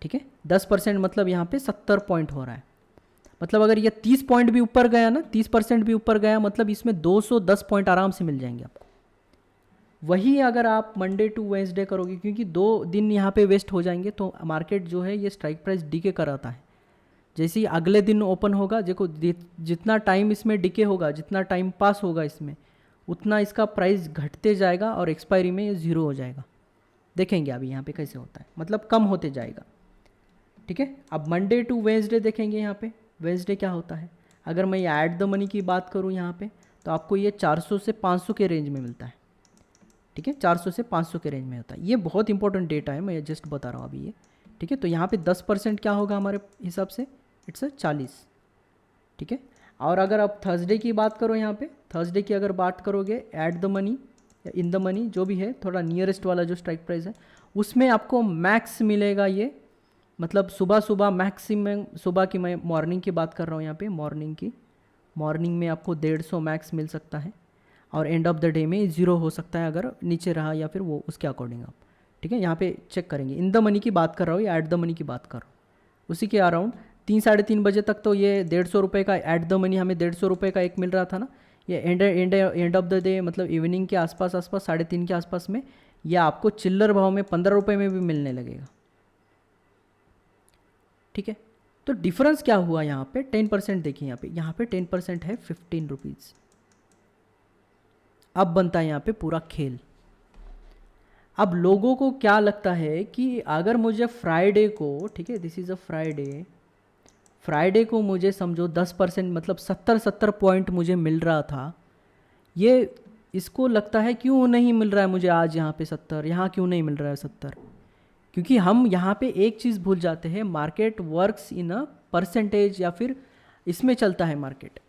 ठीक है। 10% मतलब यहाँ पे 70 पॉइंट हो रहा है। मतलब अगर ये 30 पॉइंट भी ऊपर गया ना, 30% भी ऊपर गया, मतलब इसमें 210 पॉइंट आराम से मिल जाएंगे आपको। वही अगर आप मंडे टू वेंसडे करोगे, क्योंकि 2 दिन यहाँ पे वेस्ट हो जाएंगे, तो मार्केट जो है ये स्ट्राइक प्राइस डीके कराता है। जैसे ही अगले दिन ओपन होगा, देखो जितना टाइम इसमें डिके होगा, जितना टाइम पास होगा इसमें, उतना इसका प्राइस घटते जाएगा और एक्सपायरी में ये 0 हो जाएगा। देखेंगे अभी यहाँ पे कैसे होता है, मतलब कम होते जाएगा, ठीक है। अब मंडे टू वेंसडे देखेंगे, यहाँ पे वेंसडे क्या होता है, अगर मैं ये एट द मनी की बात करूँ यहाँ पे, तो आपको ये 400 से 500 के रेंज में मिलता है, ठीक है, 400 से 500 के रेंज में होता है। ये बहुत इंपॉर्टेंट डेटा है, मैं जस्ट बता रहा हूँ अभी ये, ठीक है। तो यहाँ पे 10% क्या होगा हमारे हिसाब से, इट्स 40, ठीक है। और अगर आप थर्सडे की बात करो, यहाँ पे थर्सडे की अगर बात करोगे, एट द मनी या इन द मनी जो भी है, थोड़ा नियरेस्ट वाला जो स्ट्राइक प्राइस है, उसमें आपको मैक्स मिलेगा ये, मतलब सुबह सुबह मैक्सिमम, सुबह की मैं मॉर्निंग की बात कर रहा हूँ यहाँ पे, मॉर्निंग में आपको 150 मैक्स मिल सकता है, और एंड ऑफ द डे में 0 हो सकता है अगर नीचे रहा, या फिर वो उसके अकॉर्डिंग आप, ठीक है, यहाँ पे चेक करेंगे। इन द मनी की बात कर रहा हूँ या एट द मनी की बात कर रहा हूँ, उसी के अराउंड 3-3:30 बजे तक तो ये 150 रुपये का एट द मनी हमें 150 रुपये का एक मिल रहा था ना। ये एंड ऑफ द डे मतलब इवनिंग के आसपास 3:30 के आसपास में ये आपको चिल्लर भाव में 15 रुपये में भी मिलने लगेगा। ठीक है, तो डिफरेंस क्या हुआ यहाँ पे 10%। देखिए यहाँ पे 10% है 15 रुपीज़। अब बनता है यहाँ पे पूरा खेल। अब लोगों को क्या लगता है कि अगर मुझे फ्राइडे को, ठीक है दिस इज़ अ फ्राइडे को मुझे समझो 10% मतलब 70 पॉइंट मुझे मिल रहा था। ये इसको लगता है क्यों नहीं मिल रहा है मुझे आज यहाँ पे 70, यहाँ क्यों नहीं मिल रहा है 70? क्योंकि हम यहाँ पे एक चीज़ भूल जाते हैं, market works in a percentage, या फिर इसमें चलता है मार्केट।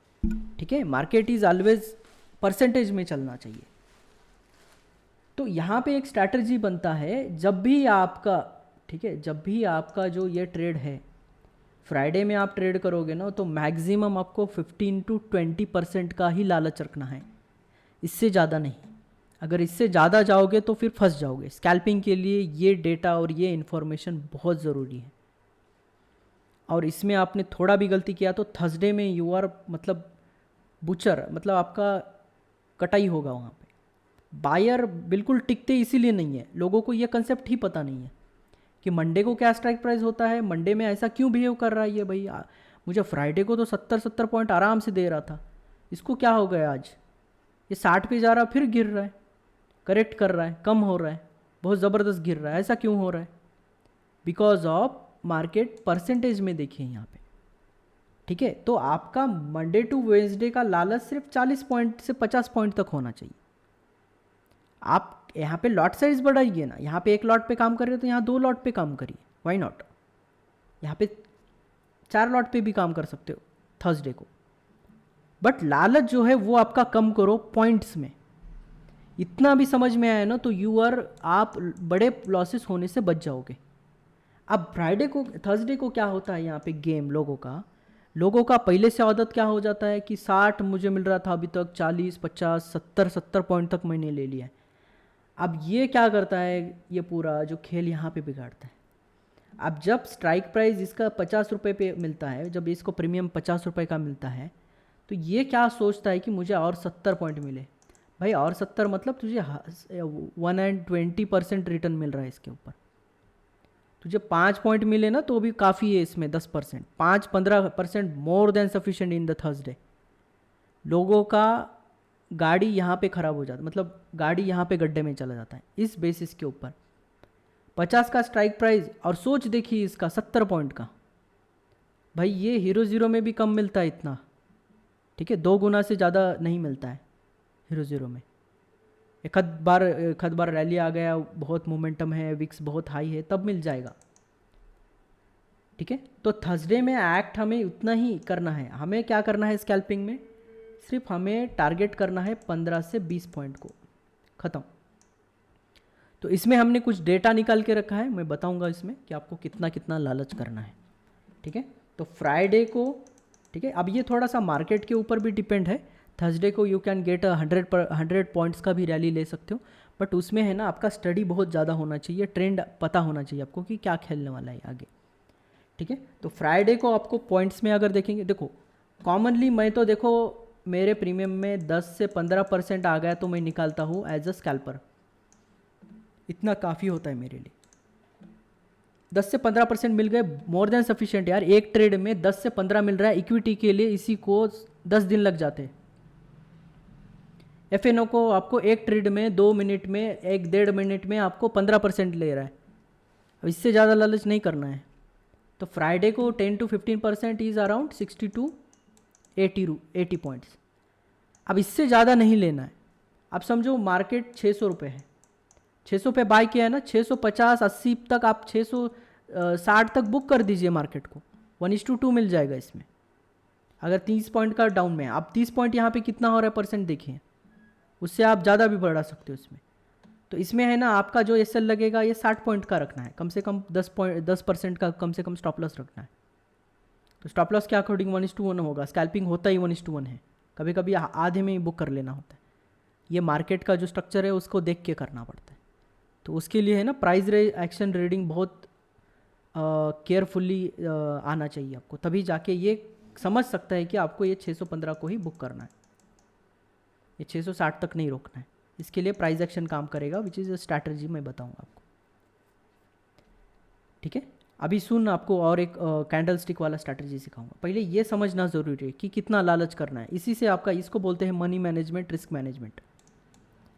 ठीक है, मार्केट इज़ ऑलवेज परसेंटेज में चलना चाहिए। तो यहाँ पे एक स्ट्रैटेजी बनता है, जब भी आपका, ठीक है, जब भी आपका जो ये ट्रेड है फ्राइडे में आप ट्रेड करोगे ना, तो मैक्सिमम आपको 15 to 20% का ही लालच रखना है, इससे ज़्यादा नहीं। अगर इससे ज़्यादा जाओगे तो फिर फंस जाओगे। स्कैल्पिंग के लिए ये डेटा और ये इन्फॉर्मेशन बहुत ज़रूरी है, और इसमें आपने थोड़ा भी गलती किया तो थर्सडे में यू आर मतलब बुचर, मतलब आपका कटाई होगा वहाँ पे। बायर बिल्कुल टिकते इसीलिए नहीं है, लोगों को ये कंसेप्ट ही पता नहीं है कि मंडे को क्या स्ट्राइक प्राइस होता है, मंडे में ऐसा क्यों बिहेव कर रहा है ये भाई। मुझे फ्राइडे को तो 70 पॉइंट आराम से दे रहा था, इसको क्या हो गया आज, ये 60 पे जा रहा फिर गिर रहा है, करेक्ट कर रहा है, कम हो रहा है, बहुत ज़बरदस्त गिर रहा है, ऐसा क्यों हो रहा है? बिकॉज ऑफ मार्केट परसेंटेज में देखिए यहाँ पे। ठीक है, तो आपका मंडे टू वेडनेसडे का लालच सिर्फ 40 पॉइंट से 50 पॉइंट तक होना चाहिए। आप यहाँ पे लॉट साइज बढ़ाइए ना, यहाँ पे एक लॉट पे काम कर रहे हो तो यहाँ 2 लॉट पे काम करिए, वाई नॉट। यहाँ पे 4 लॉट पे भी काम कर सकते हो थर्सडे को, बट लालच जो है वो आपका कम करो पॉइंट्स में। इतना भी समझ में आया ना तो आप बड़े लॉसेस होने से बच जाओगे। अब फ्राइडे को थर्सडे को क्या होता है यहाँ पे गेम, लोगों का पहले से आदत क्या हो जाता है कि 60 मुझे मिल रहा था अभी तक, 40 50 70 पॉइंट तक मैंने ले लिया है। अब ये क्या करता है, ये पूरा जो खेल यहाँ पे बिगाड़ता है। अब जब स्ट्राइक प्राइस इसका 50 रुपये पे मिलता है, जब इसको प्रीमियम 50 रुपये का मिलता है, तो ये क्या सोचता है कि मुझे और 70 पॉइंट मिले। भाई और 70 मतलब तुझे 120% रिटर्न मिल रहा है इसके ऊपर। तुझे 5 पॉइंट मिले ना तो भी काफ़ी है इसमें, 10%, 5-15% more than sufficient in the Thursday. लोगों का गाड़ी यहाँ पे ख़राब हो जाता है, मतलब गाड़ी यहाँ पे गड्ढे में चला जाता है इस बेसिस के ऊपर। 50 का स्ट्राइक प्राइस और सोच देखिए इसका 70 पॉइंट का। भाई ये हीरो ज़ीरो में भी कम मिलता है इतना, ठीक है, 2 गुना से ज़्यादा नहीं मिलता है हीरो ज़ीरो में। एक आध बार रैली आ गया, बहुत मोमेंटम है, विक्स बहुत हाई है, तब मिल जाएगा। ठीक है, तो थर्सडे में एक्ट हमें उतना ही करना है। हमें क्या करना है स्कैल्पिंग में, सिर्फ हमें टारगेट करना है 15 से 20 पॉइंट को, ख़त्म। तो इसमें हमने कुछ डेटा निकाल के रखा है, मैं बताऊंगा इसमें कि आपको कितना कितना लालच करना है। ठीक है, तो फ्राइडे को, ठीक है, अब ये थोड़ा सा मार्केट के ऊपर भी डिपेंड है। थर्सडे को यू कैन गेट 100 पॉइंट्स का भी रैली ले सकते हो, बट उसमें है ना आपका स्टडी बहुत ज़्यादा होना चाहिए, ट्रेंड पता होना चाहिए आपको कि क्या खेलने वाला है आगे। ठीक है, तो फ्राइडे को आपको पॉइंट्स में अगर देखेंगे, देखो कॉमनली मैं तो देखो मेरे प्रीमियम में 10 से 15% आ गया तो मैं निकालता हूँ एज अ स्कैल्पर, इतना काफ़ी होता है मेरे लिए। 10 से 15% मिल गए, मोर देन सफिशिएंट यार। एक ट्रेड में 10 से 15 मिल रहा है इक्विटी के लिए, इसी को 10 दिन लग जाते हैं। एफएनओ को आपको एक ट्रेड में 2 मिनट में, 1-1.5 मिनट में आपको 15% ले रहा है। अब इससे ज़्यादा लालच नहीं करना है। तो फ्राइडे को 10 to 15% is around 60 to 80 points. अब इससे ज़्यादा नहीं लेना है। अब समझो मार्केट 600 रुपये है, 600 पे बाय किया है ना, 650-80 तक आप 660 तक बुक कर दीजिए मार्केट को, 1:2 मिल जाएगा इसमें। अगर 30 पॉइंट का डाउन में, आप 30 पॉइंट यहाँ पे कितना हो रहा है परसेंट देखिए, उससे आप ज़्यादा भी बढ़ा सकते हो इसमें। तो इसमें है ना आपका जो एसएल लगेगा ये 60 पॉइंट का रखना है, कम से कम 10% का कम से कम स्टॉप लॉस रखना है। तो स्टॉप लॉस के अकॉर्डिंग 1:1 होगा। स्कैल्पिंग होता ही 1:1 है, कभी कभी आधे में ही बुक कर लेना होता है। ये मार्केट का जो स्ट्रक्चर है उसको देख के करना पड़ता है। तो उसके लिए है ना प्राइस एक्शन रीडिंग बहुत केयरफुली आना चाहिए आपको, तभी जाके ये समझ सकता है कि आपको ये 615 को ही बुक करना है, ये 660 तक नहीं रोकना है। इसके लिए प्राइस एक्शन काम करेगा, विच इज़ अ स्ट्रैटेजी मैं बताऊंगा आपको, ठीक है। अभी सुन, आपको और एक कैंडल स्टिक वाला स्ट्रैटेजी सिखाऊंगा। पहले ये समझना ज़रूरी है कि कितना लालच करना है, इसी से आपका, इसको बोलते हैं मनी मैनेजमेंट, रिस्क मैनेजमेंट।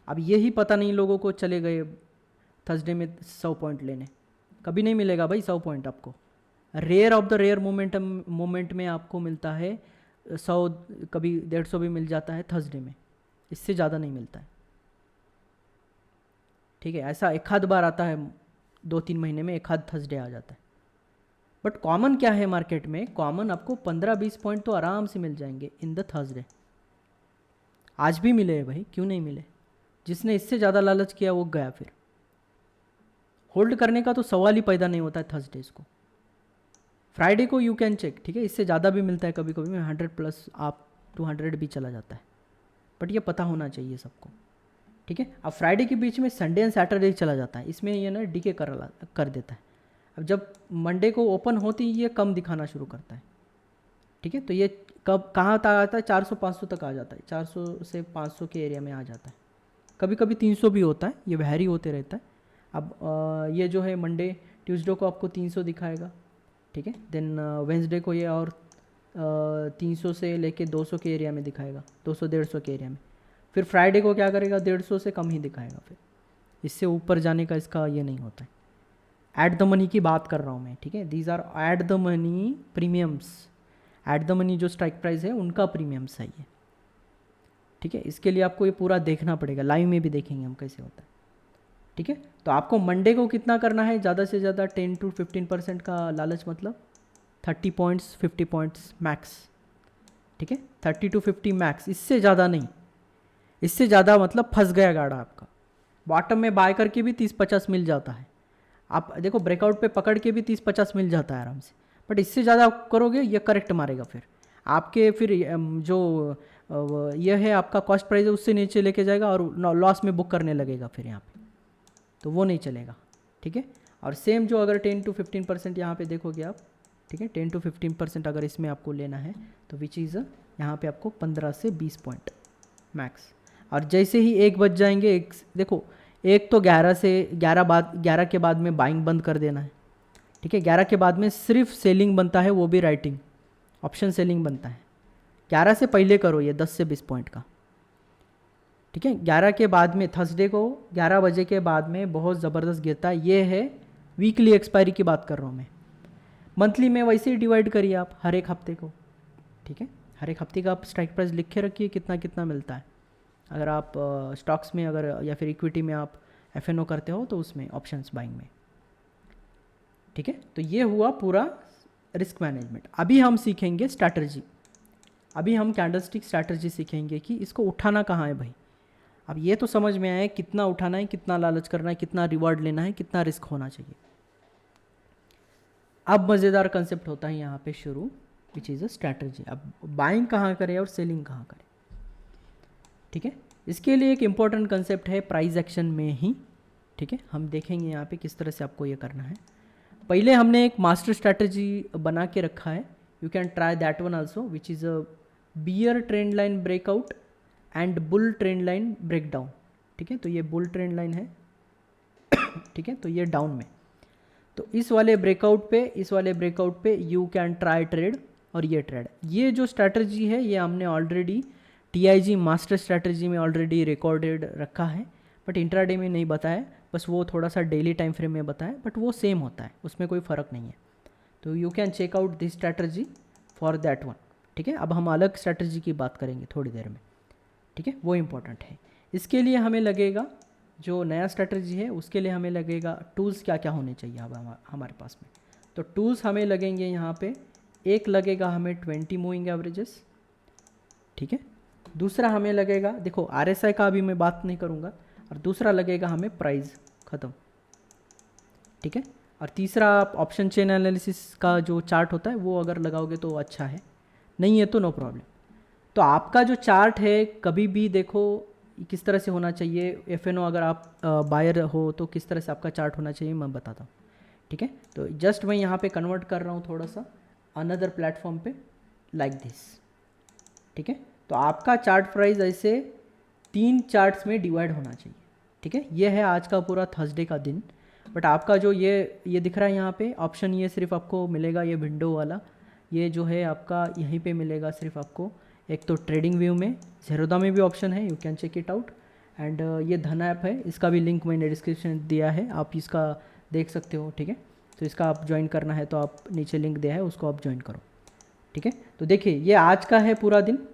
अब यही पता नहीं लोगों को, चले गए थर्सडे में 100 पॉइंट लेने, कभी नहीं मिलेगा भाई 100 पॉइंट आपको। Rare of the rare moment में आपको मिलता है 100, कभी 150 भी मिल जाता है थर्सडे में, इससे ज़्यादा नहीं मिलता है, ठीक है। ऐसा एक आध बार आता है, 2-3 महीने में एक आध थर्सडे आ जाता है। बट कॉमन क्या है मार्केट में, कॉमन आपको 15-20 पॉइंट तो आराम से मिल जाएंगे इन द थर्सडे। आज भी मिले हैं भाई, क्यों नहीं मिले? जिसने इससे ज़्यादा लालच किया वो गया, फिर होल्ड करने का तो सवाल ही पैदा नहीं होता है थर्सडेज को। फ्राइडे को यू कैन चेक, ठीक है, इससे ज़्यादा भी मिलता है कभी कभी में, 100+ आप 200 भी चला जाता है, बट ये पता होना चाहिए सबको, ठीक है। अब फ्राइडे के बीच में संडे एंड सैटरडे चला जाता है, इसमें ये ना डीके कर देता है। अब जब मंडे को ओपन होती ये कम दिखाना शुरू करता है, ठीक है। तो ये कब कहाँ तक आता है, 400-500 तक आ जाता है, 400 से 500 के एरिया में आ जाता है, कभी कभी 300 भी होता है, ये वैरी होते रहता है। अब ये जो है मंडे ट्यूसडे को आपको 300 दिखाएगा, ठीक है। देन वेंसडे को ये और 300 से लेके 200 के एरिया में दिखाएगा, 200-150 के एरिया में। फिर फ्राइडे को क्या करेगा, 150 से कम ही दिखाएगा, फिर इससे ऊपर जाने का इसका ये नहीं होता है। ऐट द मनी की बात कर रहा हूँ मैं, ठीक है, these are at the money premiums, at the money जो स्ट्राइक प्राइस है उनका प्रीमियम्स है ये, ठीक है। इसके लिए आपको ये पूरा देखना पड़ेगा, लाइव में भी देखेंगे हम कैसे होता है, ठीक है। तो आपको मंडे को कितना करना है, ज़्यादा से ज़्यादा 10-15% का लालच, मतलब 30 पॉइंट्स 50 पॉइंट्स मैक्स, ठीक है, 30-50 मैक्स, इससे ज़्यादा नहीं। इससे ज़्यादा मतलब फंस गया गाड़ा आपका। बॉटम में बाय करके भी 30-50 मिल जाता है, आप देखो ब्रेकआउट पे पकड़ के भी 30-50 मिल जाता है आराम से, बट इससे ज़्यादा करोगे ये करेक्ट मारेगा, फिर आपके फिर जो ये है आपका कॉस्ट प्राइस है उससे नीचे लेके जाएगा और लॉस में बुक करने लगेगा फिर यहाँ पे, तो वो नहीं चलेगा, ठीक है। और सेम जो अगर 10-15% यहाँ पे देखोगे आप, ठीक है, 10-15% अगर इसमें आपको लेना है तो विच इज़ यहाँ पे आपको 15 से 20 पॉइंट मैक्स। और जैसे ही 1 बज जाएंगे, एक देखो, एक तो 11 के बाद में बाइंग बंद कर देना है, ठीक है। 11 के बाद में सिर्फ सेलिंग बनता है, वो भी राइटिंग ऑप्शन सेलिंग बनता है। 11 से पहले करो ये 10 से 20 पॉइंट का, ठीक है। 11 के बाद में थर्सडे को 11 बजे के बाद में बहुत ज़बरदस्त गिरता है, ये है वीकली एक्सपायरी की बात कर रहा हूँ मैं। मंथली में वैसे ही डिवाइड करिए आप हर एक हफ्ते को, ठीक है। हर एक हफ्ते का आप स्ट्राइक प्राइस लिख के रखिए कितना कितना मिलता है। अगर आप स्टॉक्स में अगर या फिर इक्विटी में आप FNO करते हो तो उसमें ऑप्शंस बाइंग में, ठीक है। तो ये हुआ पूरा रिस्क मैनेजमेंट। अभी हम सीखेंगे स्ट्रैटेजी, अभी हम कैंडलस्टिक स्ट्रैटेजी सीखेंगे कि इसको उठाना कहाँ है भाई। अब ये तो समझ में आया कितना उठाना है, कितना लालच करना है, कितना रिवॉर्ड लेना है, कितना रिस्क होना चाहिए। अब मज़ेदार कंसेप्ट होता है यहाँ पे शुरू, विच इज़ अ स्ट्रैटेजी। अब बाइंग कहाँ करें और सेलिंग कहाँ करें, ठीक है। इसके लिए एक इम्पॉर्टेंट कंसेप्ट है प्राइस एक्शन में ही, ठीक है। हम देखेंगे यहाँ पे किस तरह से आपको ये करना है। पहले हमने एक मास्टर स्ट्रैटेजी बना के रखा है, you can try that one also, which is a bear trend line breakout and bull trend line breakdown, ठीक है। तो ये बुल ट्रेंड लाइन है, ठीक है, तो ये डाउन में, तो इस वाले ब्रेकआउट पे यू कैन ट्राई ट्रेड, और ये ट्रेड, ये जो स्ट्रैटेजी है ये हमने ऑलरेडी TIG मास्टर स्ट्रैटेजी में ऑलरेडी रिकॉर्डेड रखा है, बट इंट्राडे में नहीं बताया, बस वो थोड़ा सा डेली टाइम फ्रेम में बताया, बट वो सेम होता है, उसमें कोई फ़र्क नहीं है। तो you can check out this strategy for that one, ठीक है। अब हम अलग स्ट्रैटेजी की बात करेंगे थोड़ी देर में, ठीक है, वो इम्पोर्टेंट है। इसके लिए हमें लगेगा, जो नया स्ट्रैटेजी है उसके लिए हमें लगेगा टूल्स क्या क्या होने चाहिए अब हमारे पास में। तो टूल्स हमें लगेंगे यहाँ पे, एक लगेगा हमें 20 मूविंग एवरेजेस, ठीक है। दूसरा हमें लगेगा, देखो RSI का अभी मैं बात नहीं करूँगा, और दूसरा लगेगा हमें प्राइस, ख़त्म, ठीक है। और तीसरा आप ऑप्शन चेन एनालिसिस का जो चार्ट होता है वो अगर लगाओगे तो अच्छा है, नहीं है तो नो प्रॉब्लम। तो आपका जो चार्ट है कभी भी देखो किस तरह से होना चाहिए, FNO अगर आप बायर हो तो किस तरह से आपका चार्ट होना चाहिए मैं बताता हूँ, ठीक है। तो जस्ट मैं यहाँ पे कन्वर्ट कर रहा हूँ थोड़ा सा अनदर प्लेटफॉर्म पे लाइक दिस, ठीक है। तो आपका चार्ट प्राइस ऐसे 3 चार्ट्स में डिवाइड होना चाहिए, ठीक है। ये है आज का पूरा थर्सडे का दिन। बट आपका जो ये दिख रहा है यहाँ पे ऑप्शन, ये सिर्फ आपको मिलेगा ये विंडो वाला, ये जो है आपका यहीं पे मिलेगा सिर्फ आपको। एक तो ट्रेडिंग व्यू में, ज़ेरोधा में भी ऑप्शन है, you can check it out. And ये धन ऐप है, इसका भी लिंक मैंने डिस्क्रिप्शन दिया है, आप इसका देख सकते हो, ठीक है। तो इसका आप ज्वाइन करना है तो आप नीचे लिंक दिया है, उसको आप ज्वाइन करो, ठीक है। तो देखिए ये आज का है पूरा दिन,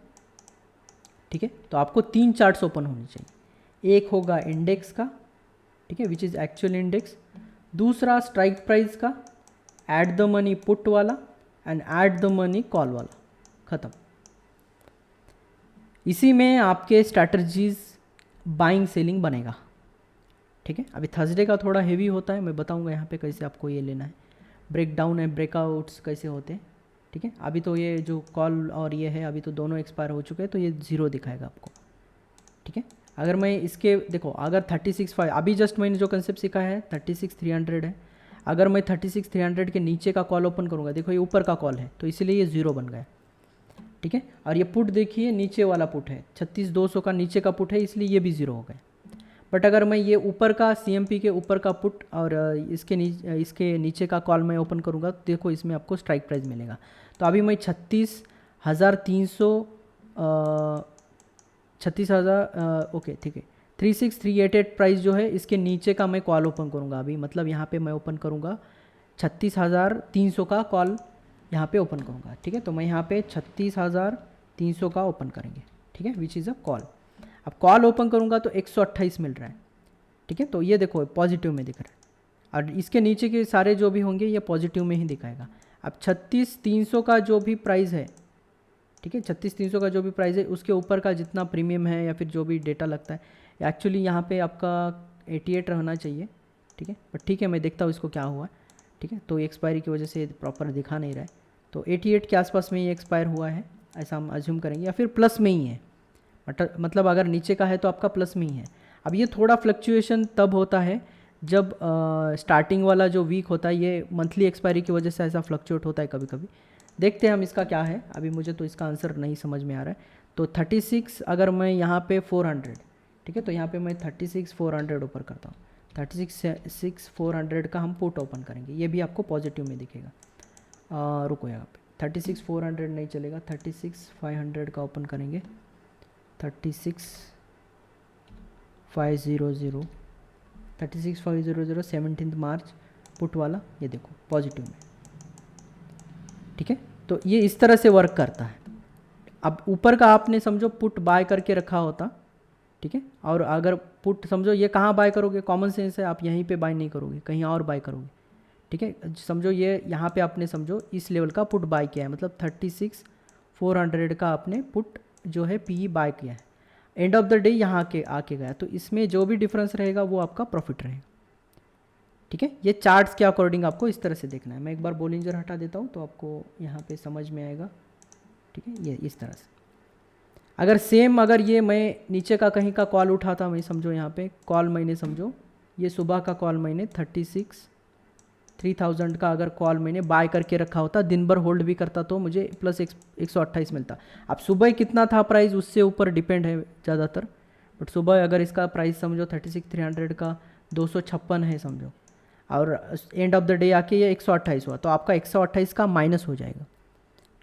ठीक है। तो आपको 3 चार्ट्स ओपन होने चाहिए। एक होगा इंडेक्स का, ठीक है, विच इज़ एक्चुअल इंडेक्स। दूसरा स्ट्राइक प्राइस का, ऐड द मनी पुट वाला and add the money call वाला, ख़त्म। इसी में आपके स्ट्रैटेजीज बाइंग सेलिंग बनेगा, ठीक है। अभी थर्सडे का थोड़ा हेवी होता है, मैं बताऊंगा यहाँ पे कैसे आपको ये लेना है। ब्रेक डाउन है, ब्रेकआउट्स कैसे होते हैं, ठीक है। अभी तो ये जो कॉल और ये है अभी तो दोनों एक्सपायर हो चुके हैं, तो ये 0 दिखाएगा आपको, ठीक है। अगर मैं इसके देखो, अगर 36.5 अभी जस्ट मैंने जो कंसेप्ट सीखा है 36,300 है। अगर मैं 36,300 के नीचे का कॉल ओपन करूँगा, देखो ये ऊपर का कॉल है तो इसीलिए ये 0 बन गया, ठीक है। और ये पुट देखिए नीचे वाला पुट है, 36,200 का नीचे का पुट है, इसलिए ये भी 0 हो गया। बट अगर मैं ये ऊपर का CMP के ऊपर का पुट और इसके नीचे का कॉल मैं ओपन करूँगा तो देखो इसमें आपको स्ट्राइक प्राइस मिलेगा। तो अभी मैं 36,000 ओके, ठीक है, 36,388 प्राइस जो है इसके नीचे का मैं कॉल ओपन करूँगा अभी, मतलब यहाँ पे मैं ओपन करूँगा 36,300 का कॉल यहाँ पे ओपन करूँगा, ठीक है। तो मैं यहाँ पे 36,300 का ओपन करेंगे, ठीक है, विच इज़ अ कॉल। अब कॉल ओपन करूँगा तो 128 मिल रहा है, ठीक है। तो ये देखो पॉजिटिव में दिख रहा है, और इसके नीचे के सारे जो भी होंगे ये पॉजिटिव में ही दिखाएगा। अब 36,300 का जो भी प्राइस है, ठीक है, 36,300 का जो भी प्राइस है उसके ऊपर का जितना प्रीमियम है या फिर जो भी डेटा लगता है, एक्चुअली यहाँ पे आपका 88 रहना चाहिए, ठीक है। बट ठीक है, मैं देखता हूँ इसको क्या हुआ, ठीक है। तो एक्सपायरी की वजह से प्रॉपर दिखा नहीं रहा है, तो 88 के आसपास में ये एक्सपायर हुआ है ऐसा हम अज्यूम करेंगे, या फिर प्लस में ही है, मतलब अगर नीचे का है तो आपका प्लस में ही है। अब ये थोड़ा फ्लक्चुएशन तब होता है जब स्टार्टिंग वाला जो वीक होता है, ये मंथली एक्सपायरी की वजह से ऐसा फ्लक्चुएट होता है कभी कभी। देखते हैं हम इसका क्या है, अभी मुझे तो इसका आंसर नहीं समझ में आ रहा है। तो 36 अगर मैं यहाँ पे 400, ठीक है, तो यहाँ पे मैं 36,400 ऊपर करता हूँ, 36,400 का हम पुट ओपन करेंगे, ये भी आपको पॉजिटिव में दिखेगा। रुको यहाँ पे 36,400 नहीं चलेगा, 36,500 का ओपन करेंगे, 36,500 17 मार्च पुट वाला, ये देखो पॉजिटिव में, ठीक है। तो ये इस तरह से वर्क करता है। अब ऊपर का आपने समझो पुट बाय करके रखा होता, ठीक है, और अगर पुट समझो ये कहाँ बाय करोगे, कॉमन सेंस है, आप यहीं पे बाय नहीं करोगे, कहीं और बाय करोगे, ठीक है। समझो ये यहाँ पे आपने समझो इस लेवल का पुट बाय किया है, मतलब 36,400 का आपने पुट जो है PE बाय किया है, एंड ऑफ द डे यहाँ के आके गया, तो इसमें जो भी डिफरेंस रहेगा वो आपका प्रॉफिट रहेगा, ठीक है। ये चार्ट्स के अकॉर्डिंग आपको इस तरह से देखना है। मैं एक बार बोलिंजर हटा देता हूँ तो आपको यहाँ पे समझ में आएगा, ठीक है। ये इस तरह से अगर सेम, अगर ये मैं नीचे का कहीं का कॉल उठाता, मैं समझो यहाँ पे कॉल मैंने समझो ये सुबह का कॉल मैंने 36,300 का अगर कॉल मैंने बाय करके रखा होता, दिन भर होल्ड भी करता तो मुझे प्लस 128 मिलता। अब सुबह कितना था प्राइस उससे ऊपर डिपेंड है ज़्यादातर, बट सुबह अगर इसका प्राइस समझो 36,300 का 256 है समझो, और एंड ऑफ द डे आके ये 128 हुआ, तो आपका 128 का माइनस हो जाएगा,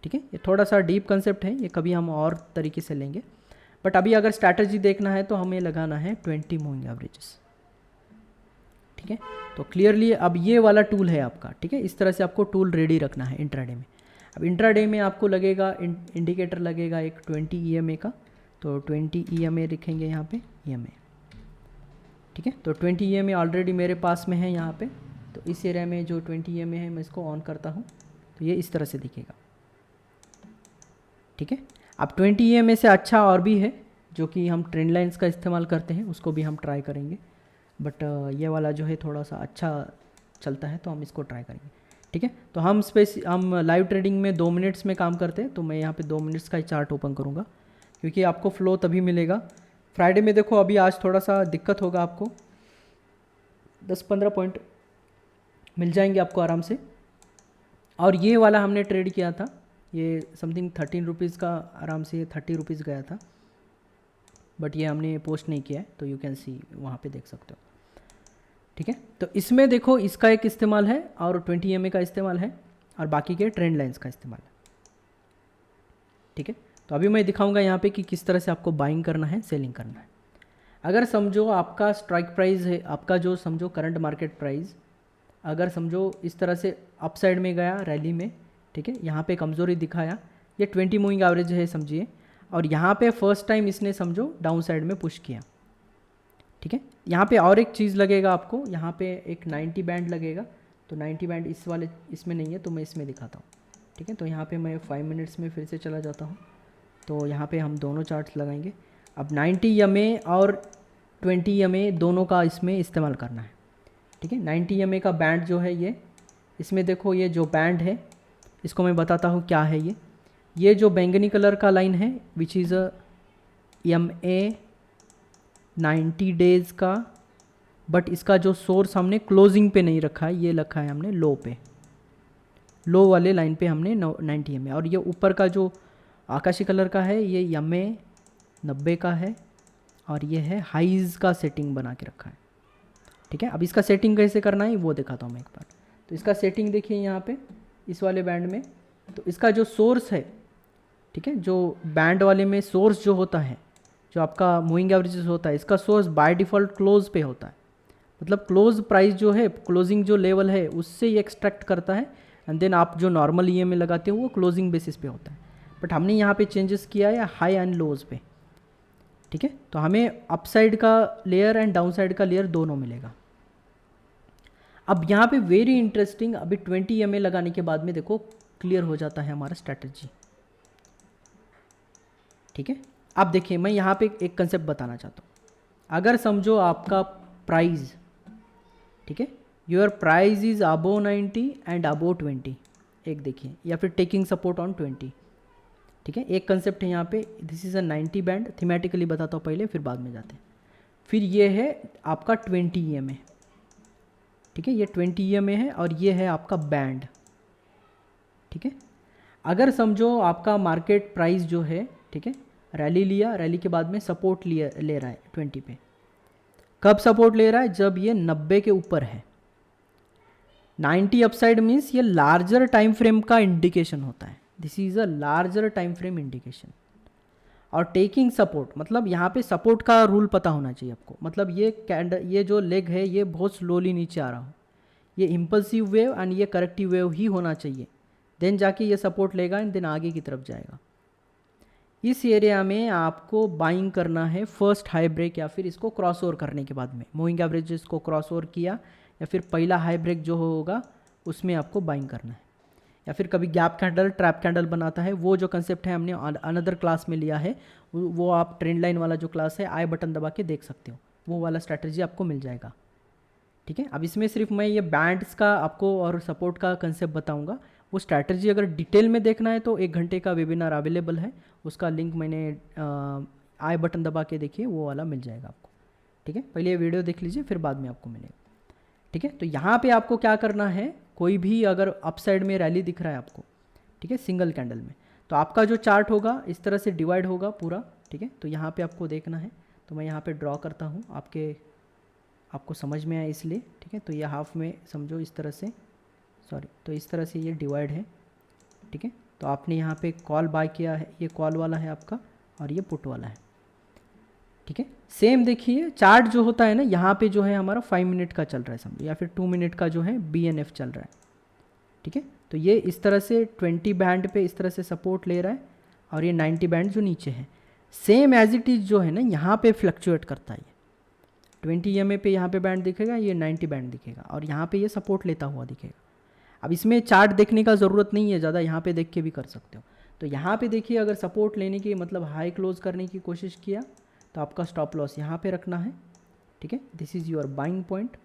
ठीक है। ये थोड़ा सा डीप कंसेप्ट है, ये कभी हम और तरीके से लेंगे। बट अभी अगर स्ट्रैटेजी देखना है तो हमें लगाना है 20 मूविंग एवरेजेस, ठीक है। तो क्लियरली अब ये वाला टूल है आपका, ठीक है। इस तरह से आपको टूल रेडी रखना है इंट्राडे में। अब इंट्राडे में आपको लगेगा इंडिकेटर लगेगा एक 20 EMA का, तो 20 EMA लिखेंगे यहाँ पे EMA, ठीक है। तो 20 EMA ऑलरेडी मेरे पास में है यहाँ पे, तो इस एरिया में जो 20 EMA है मैं इसको ऑन करता हूँ तो ये इस तरह से दिखेगा, ठीक है। अब 20 EMA से अच्छा और भी है जो कि हम ट्रेंड लाइंस का इस्तेमाल करते हैं, उसको भी हम ट्राई करेंगे, बट ये वाला जो है थोड़ा सा अच्छा चलता है तो हम इसको ट्राई करेंगे, ठीक है। तो हम लाइव ट्रेडिंग में 2 मिनट्स में काम करते हैं, तो मैं यहाँ पे 2 मिनट्स का चार्ट ओपन करूँगा क्योंकि आपको फ्लो तभी मिलेगा। फ्राइडे में देखो अभी आज थोड़ा सा दिक्कत होगा आपको, 10-15 पॉइंट मिल जाएंगे आपको आराम से। और ये वाला हमने ट्रेड किया था, ये समथिंग 13 रुपीज़ का, आराम से 30 रुपीज़ गया था, बट ये हमने पोस्ट नहीं किया है, तो यू कैन सी वहाँ पे देख सकते हो। ठीक है, तो इसमें देखो इसका एक इस्तेमाल है और 20 EMA का इस्तेमाल है और बाकी के ट्रेंड लाइंस का इस्तेमाल है। ठीक है, तो अभी मैं दिखाऊंगा यहाँ पे कि किस तरह से आपको बाइंग करना है, सेलिंग करना है। अगर समझो आपका स्ट्राइक प्राइस है, आपका जो समझो करंट मार्केट प्राइस, अगर समझो इस तरह से अपसाइड में गया रैली में, ठीक है, यहाँ पे कमज़ोरी दिखाया, ये 20 मूविंग एवरेज है समझिए, और यहाँ पे फर्स्ट टाइम इसने समझो डाउन साइड में पुश किया। ठीक है, यहाँ पे और एक चीज़ लगेगा आपको, यहाँ पे एक 90 बैंड लगेगा, तो 90 बैंड इस वाले इसमें नहीं है, तो मैं इसमें दिखाता हूँ। ठीक है, तो यहाँ पे मैं 5 मिनट्स में फिर से चला जाता हूँ, तो यहाँ पे हम दोनों चार्ट्स लगाएंगे। अब 90 EMA और 20 EMA दोनों का इसमें इस्तेमाल करना है। ठीक है, 90 EMA का बैंड जो है ये, इसमें देखो ये जो बैंड है इसको मैं बताता हूँ क्या है। ये जो बैंगनी कलर का लाइन है विच इज़ EMA 90 डेज़ का, बट इसका जो सोर्स हमने क्लोजिंग पे नहीं रखा है, ये रखा है हमने लो पे, लो वाले लाइन पे हमने 90 EMA। और ये ऊपर का जो आकाशी कलर का है ये EMA 90 का है, और ये है हाइज़ का सेटिंग बना के रखा है। ठीक है, अब इसका सेटिंग कैसे करना है वो दिखाता हूँ मैं एक बार। तो इसका सेटिंग देखिए यहाँ पे इस वाले बैंड में, तो इसका जो सोर्स है, ठीक है, जो बैंड वाले में सोर्स जो होता है, जो आपका मूविंग एवरेजेस होता है, इसका सोर्स बाय डिफ़ॉल्ट क्लोज पे होता है, मतलब क्लोज प्राइस जो है, क्लोजिंग जो लेवल है उससे ये एक्सट्रैक्ट करता है, एंड देन आप जो नॉर्मल EMA लगाते हो वो क्लोजिंग बेसिस पे होता है। बट हमने यहाँ पे चेंजेस किया है हाई एंड लोज पे। ठीक है, तो हमें अपसाइड का लेयर एंड डाउन साइड का लेयर दोनों मिलेगा। अब यहाँ पे वेरी इंटरेस्टिंग, अभी 20 EMA लगाने के बाद में देखो क्लियर हो जाता है हमारा स्ट्रैटेजी। ठीक है, अब देखिए मैं यहाँ पे एक कंसेप्ट बताना चाहता हूँ। अगर समझो आपका प्राइस, ठीक है, your price is above 90 and above 20, एक देखिए, या फिर टेकिंग सपोर्ट ऑन 20। ठीक है, एक कंसेप्ट है यहाँ पे, this is a 90 band, thematically बताता हूँ पहले फिर बाद में जाते हैं। फिर ये है आपका 20 EMA। ठीक है, ये 20 EMA है और ये है आपका बैंड। ठीक है, अगर समझो आपका मार्केट प्राइस जो है, ठीक है, रैली लिया, रैली के बाद में सपोर्ट ले रहा है 20 पे। कब सपोर्ट ले रहा है? जब ये 90 के ऊपर है। 90 अपसाइड मीन्स ये लार्जर टाइम फ्रेम का इंडिकेशन होता है, this is a larger time frame indication. और टेकिंग सपोर्ट मतलब यहाँ पे सपोर्ट का रूल पता होना चाहिए आपको, मतलब ये जो लेग है ये बहुत स्लोली नीचे आ रहा हो, ये इम्पल्सिव वेव एंड ये करेक्टिव वेव ही होना चाहिए, देन जाके ये सपोर्ट लेगा एंड देन आगे की तरफ जाएगा। इस एरिया में आपको बाइंग करना है फर्स्ट हाई ब्रेक या फिर इसको क्रॉस ओवर करने के बाद में, मूविंग एवरेजेस को क्रॉस ओवर किया या फिर पहला हाई ब्रेक जो होगा उसमें आपको बाइंग करना है। या फिर कभी गैप कैंडल, ट्रैप कैंडल बनाता है, वो जो कंसेप्ट है हमने अनदर क्लास में लिया है, वो आप ट्रेंड लाइन वाला जो क्लास है आई बटन दबा के देख सकते हो, वो वाला स्ट्रैटेजी आपको मिल जाएगा। ठीक है, अब इसमें सिर्फ मैं ये बैंड्स का आपको और सपोर्ट का कंसेप्ट बताऊंगा। वो स्ट्रैटेजी अगर डिटेल में देखना है तो 1 घंटे का वेबिनार अवेलेबल है, उसका लिंक मैंने आई बटन दबा के देखिए, वो वाला मिल जाएगा आपको। ठीक है, पहले ये वीडियो देख लीजिए फिर बाद में आपको मिलेगा। ठीक है, तो यहाँ पे आपको क्या करना है, कोई भी अगर अपसाइड में रैली दिख रहा है आपको, ठीक है, सिंगल कैंडल में, तो आपका जो चार्ट होगा इस तरह से डिवाइड होगा पूरा। ठीक है, तो यहाँ पे आपको देखना है, तो मैं यहाँ पे ड्रॉ करता हूँ आपको समझ में आए इसलिए। ठीक है, तो ये हाफ में समझो इस तरह से, सॉरी, तो इस तरह से ये डिवाइड है। ठीक है, तो आपने यहाँ पे कॉल बाय किया है, ये कॉल वाला है आपका और ये पुट वाला है। ठीक है, सेम देखिए चार्ट जो होता है ना, यहाँ पे जो है हमारा 5 मिनट का चल रहा है समझो, या फिर 2 मिनट का जो है BNF चल रहा है। ठीक है, तो ये इस तरह से 20 बैंड पे इस तरह से सपोर्ट ले रहा है और ये 90 बैंड जो नीचे है सेम एज इट इज़ जो है ना यहाँ पे फ्लक्चुएट करता है। 20 EMA पे यहाँ पे बैंड दिखेगा, ये 90 बैंड दिखेगा और यहाँ पे ये सपोर्ट लेता हुआ दिखेगा। अब इसमें चार्ट देखने का ज़रूरत नहीं है ज़्यादा, यहाँ पे देख के भी कर सकते हो। तो यहाँ पे देखिए अगर सपोर्ट लेने की मतलब हाई क्लोज करने की कोशिश किया तो आपका स्टॉप लॉस यहाँ पे रखना है। ठीक है, this is your buying point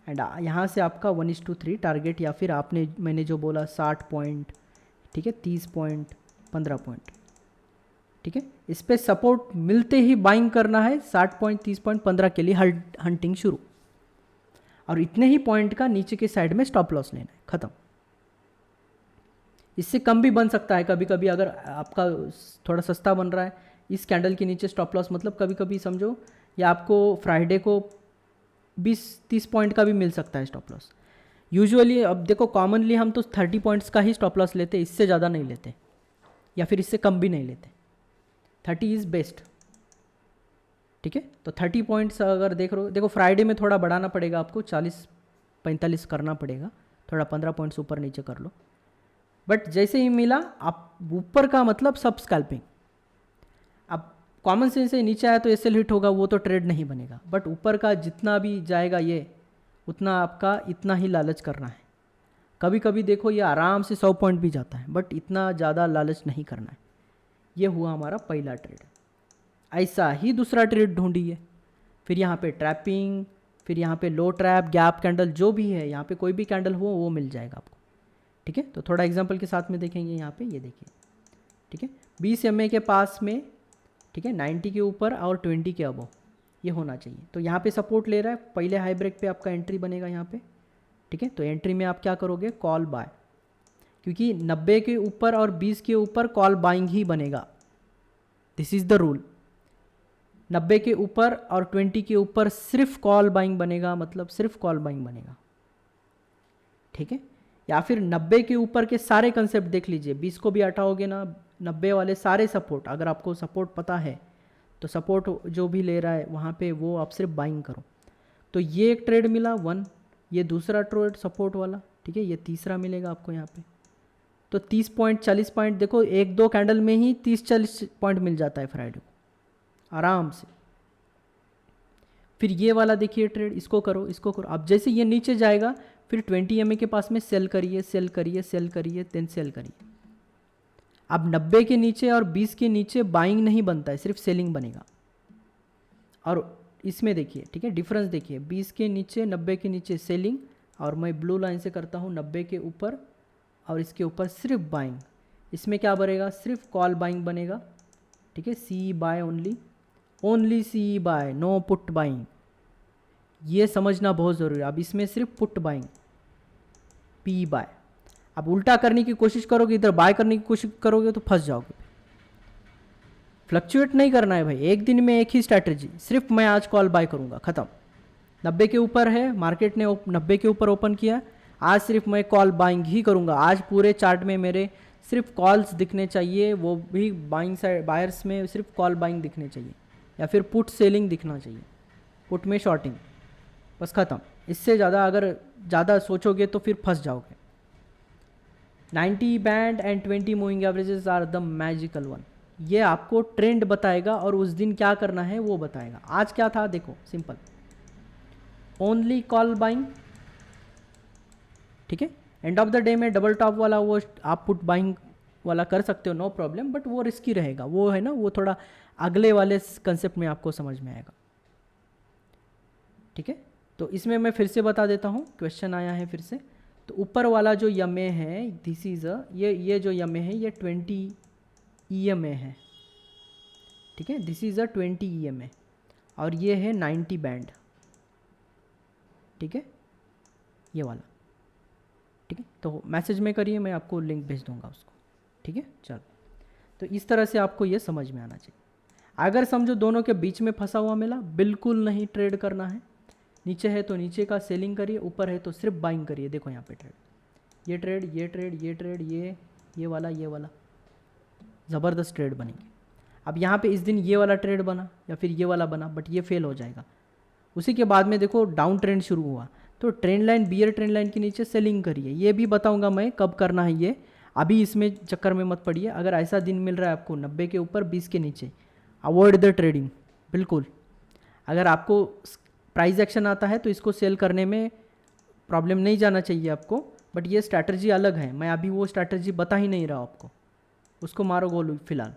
and यहाँ से आपका 1:3 टारगेट, या फिर मैंने जो बोला 60 पॉइंट, ठीक है, 30 पॉइंट, 15 पॉइंट। ठीक है, इस पर सपोर्ट मिलते ही बाइंग करना है 60 पॉइंट, 30 पॉइंट, 15 के लिए हंटिंग शुरू। और इतने ही पॉइंट का नीचे के साइड में स्टॉप लॉस लेना है, ख़त्म। इससे कम भी बन सकता है कभी कभी, अगर आपका थोड़ा सस्ता बन रहा है इस कैंडल के नीचे स्टॉप लॉस, मतलब कभी कभी समझो या आपको फ्राइडे को 20-30 पॉइंट का भी मिल सकता है स्टॉप लॉस। यूजुअली अब देखो कॉमनली हम तो 30 पॉइंट्स का ही स्टॉप लॉस लेते, इससे ज़्यादा नहीं लेते या फिर इससे कम भी नहीं लेते। 30 इज़ बेस्ट, ठीक है। तो 30 पॉइंट्स अगर देख रहे हो, देखो फ्राइडे में थोड़ा बढ़ाना पड़ेगा आपको, 40-45 करना पड़ेगा, थोड़ा 15 पॉइंट्स ऊपर नीचे कर लो। बट जैसे ही मिला आप ऊपर का मतलब सब स्कैल्पिंग। अब कॉमन सेंस से नीचे आया तो एसएल हिट होगा, वो तो ट्रेड नहीं बनेगा। बट ऊपर का जितना भी जाएगा ये उतना आपका इतना ही लालच करना है। कभी कभी देखो ये आराम से 100 पॉइंट भी जाता है, बट इतना ज़्यादा लालच नहीं करना है। ये हुआ हमारा पहला ट्रेड। ऐसा ही दूसरा ट्रेड ढूंढिए, फिर यहाँ पे ट्रैपिंग, फिर यहाँ पे लो ट्रैप, गैप कैंडल, जो भी है यहाँ पे कोई भी कैंडल हो वो मिल जाएगा आपको, ठीक है। तो थोड़ा एग्जांपल के साथ में देखेंगे यहाँ पे, ये देखिए, ठीक है। 20 MA के पास में, ठीक है, 90 के ऊपर और 20 के अबव ये होना चाहिए। तो यहाँ पे सपोर्ट ले रहा है, पहले हाई ब्रेक पे आपका एंट्री बनेगा यहाँ पे, ठीक है। तो एंट्री में आप क्या करोगे, कॉल बाय, क्योंकि 90 के ऊपर और 20 के ऊपर कॉल बाइंग ही बनेगा, दिस इज़ द रूल। 90 के ऊपर और 20 के ऊपर सिर्फ कॉल बाइंग बनेगा, मतलब सिर्फ कॉल बाइंग बनेगा, ठीक है। या फिर 90 के ऊपर के सारे कंसेप्ट देख लीजिए, 20 को भी हटाओगे ना, 90 वाले सारे सपोर्ट, अगर आपको सपोर्ट पता है तो सपोर्ट जो भी ले रहा है वहाँ पे वो आप सिर्फ बाइंग करो। तो ये एक ट्रेड मिला 1, ये दूसरा ट्रेड सपोर्ट वाला, ठीक है, ये तीसरा मिलेगा आपको यहाँ पे। तो 30 पॉइंट 40 पॉइंट देखो, एक दो कैंडल में ही 30-40 पॉइंट मिल जाता है फ्राइडे को आराम से। फिर ये वाला देखिए ट्रेड, इसको करो, इसको करो। अब जैसे ये नीचे जाएगा फिर 20 MA के पास में सेल करिए, सेल करिए, सेल करिए, देन सेल करिए। अब 90 के नीचे और 20 के नीचे बाइंग नहीं बनता है, सिर्फ सेलिंग बनेगा। और इसमें देखिए, ठीक है, डिफरेंस देखिए, 20 के नीचे 90 के नीचे सेलिंग, और मैं ब्लू लाइन से करता हूँ 90 के ऊपर और इसके ऊपर सिर्फ बाइंग। इसमें क्या बनेगा, सिर्फ कॉल बाइंग बनेगा, ठीक है, सी by only, only C bye, know put buying. ये समझना बहुत ज़रूरी है। अब इसमें सिर्फ पुट बाइंग, पी बाय। अब उल्टा करने की कोशिश करोगे, इधर बाय करने की कोशिश करोगे तो फंस जाओगे। फ्लक्चुएट नहीं करना है भाई, एक दिन में एक ही स्ट्रैटेजी, सिर्फ मैं आज कॉल बाय करूंगा, ख़त्म। 90 के ऊपर है, मार्केट ने 90 के ऊपर ओपन किया, आज सिर्फ मैं कॉल बाइंग ही करूंगा। आज पूरे चार्ट में मेरे सिर्फ कॉल्स दिखने चाहिए, वो भी बाइंग साइड, बायर्स में सिर्फ कॉल बाइंग दिखने चाहिए, या फिर पुट सेलिंग दिखना चाहिए, पुट में शॉर्टिंग, बस ख़त्म। इससे ज़्यादा अगर ज़्यादा सोचोगे तो फिर फंस जाओगे। 90 band and 20 moving averages are the magical one. ये आपको ट्रेंड बताएगा और उस दिन क्या करना है वो बताएगा। आज क्या था देखो, सिंपल, ओनली कॉल बाइंग, ठीक है। एंड ऑफ द डे में डबल टॉप वाला वो आप पुट बाइंग वाला कर सकते हो, नो प्रॉब्लम, बट वो रिस्की रहेगा, वो है ना, वो थोड़ा अगले वाले कंसेप्ट में आपको समझ में आएगा, ठीक है। तो इसमें मैं फिर से बता देता हूँ, क्वेश्चन आया है फिर से। तो ऊपर वाला जो EMA है, दिस इज़ ये जो EMA है ये 20 EMA है, ठीक है, दिस इज़ 20 EMA, और ये है 90 बैंड, ठीक है, ये वाला, ठीक है। तो मैसेज में करिए, मैं आपको लिंक भेज दूंगा उसको, ठीक है। चलो, तो इस तरह से आपको ये समझ में आना चाहिए। अगर समझो दोनों के बीच में फंसा हुआ मिला, बिल्कुल नहीं ट्रेड करना है। नीचे है तो नीचे का सेलिंग करिए, ऊपर है तो सिर्फ बाइंग करिए। देखो यहाँ पे ट्रेड, ये ट्रेड, ये ट्रेड, ये ट्रेड, ये वाला, ये वाला, ज़बरदस्त ट्रेड बनेगी। अब यहाँ पे इस दिन ये वाला ट्रेड बना या फिर ये वाला बना, बट ये फेल हो जाएगा। उसी के बाद में देखो डाउन ट्रेंड शुरू हुआ, तो trend line, bear trend line के नीचे सेलिंग करिए। ये भी बताऊंगा मैं कब करना है, ये अभी इसमें चक्कर में मत पड़िए। अगर ऐसा दिन मिल रहा है आपको 90 के ऊपर 20 के नीचे, अवॉइड द ट्रेडिंग बिल्कुल। अगर आपको प्राइस एक्शन आता है तो इसको सेल करने में प्रॉब्लम नहीं जाना चाहिए आपको, बट ये स्ट्रैटेजी अलग है, मैं अभी वो स्ट्रैटेजी बता ही नहीं रहा आपको, उसको मारो गोल फिलहाल,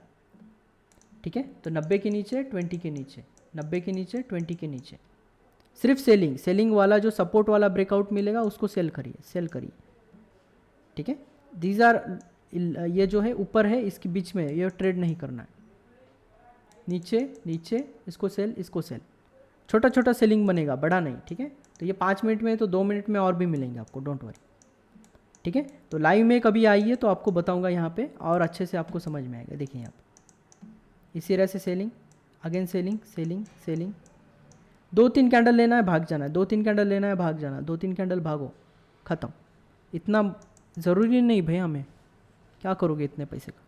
ठीक है। तो 90 के नीचे 20 के नीचे, 90 के नीचे 20 के नीचे, सिर्फ सेलिंग, सेलिंग वाला जो सपोर्ट वाला ब्रेकआउट मिलेगा उसको सेल करिए, सेल करिए, ठीक है। दीज आर, ये जो है ऊपर है इसके बीच में ये ट्रेड नहीं करना है, नीचे नीचे, इसको सेल, इसको सेल, छोटा छोटा सेलिंग बनेगा, बड़ा नहीं, ठीक है। तो ये 5 मिनट में, तो 2 मिनट में और भी मिलेंगे आपको, डोंट वरी। ठीक है, तो लाइव में कभी आइए तो आपको बताऊंगा यहाँ पे और अच्छे से आपको समझ में आएगा। देखिए यहाँ पे इसी तरह से selling, again selling, selling, selling, 2-3 candle लेना है, भाग जाना है, 2-3 कैंडल लेना है, भाग जाना, 2-3 कैंडल भागो, ख़त्म। इतना ज़रूरी नहीं भाई, हमें क्या करोगे इतने पैसे का?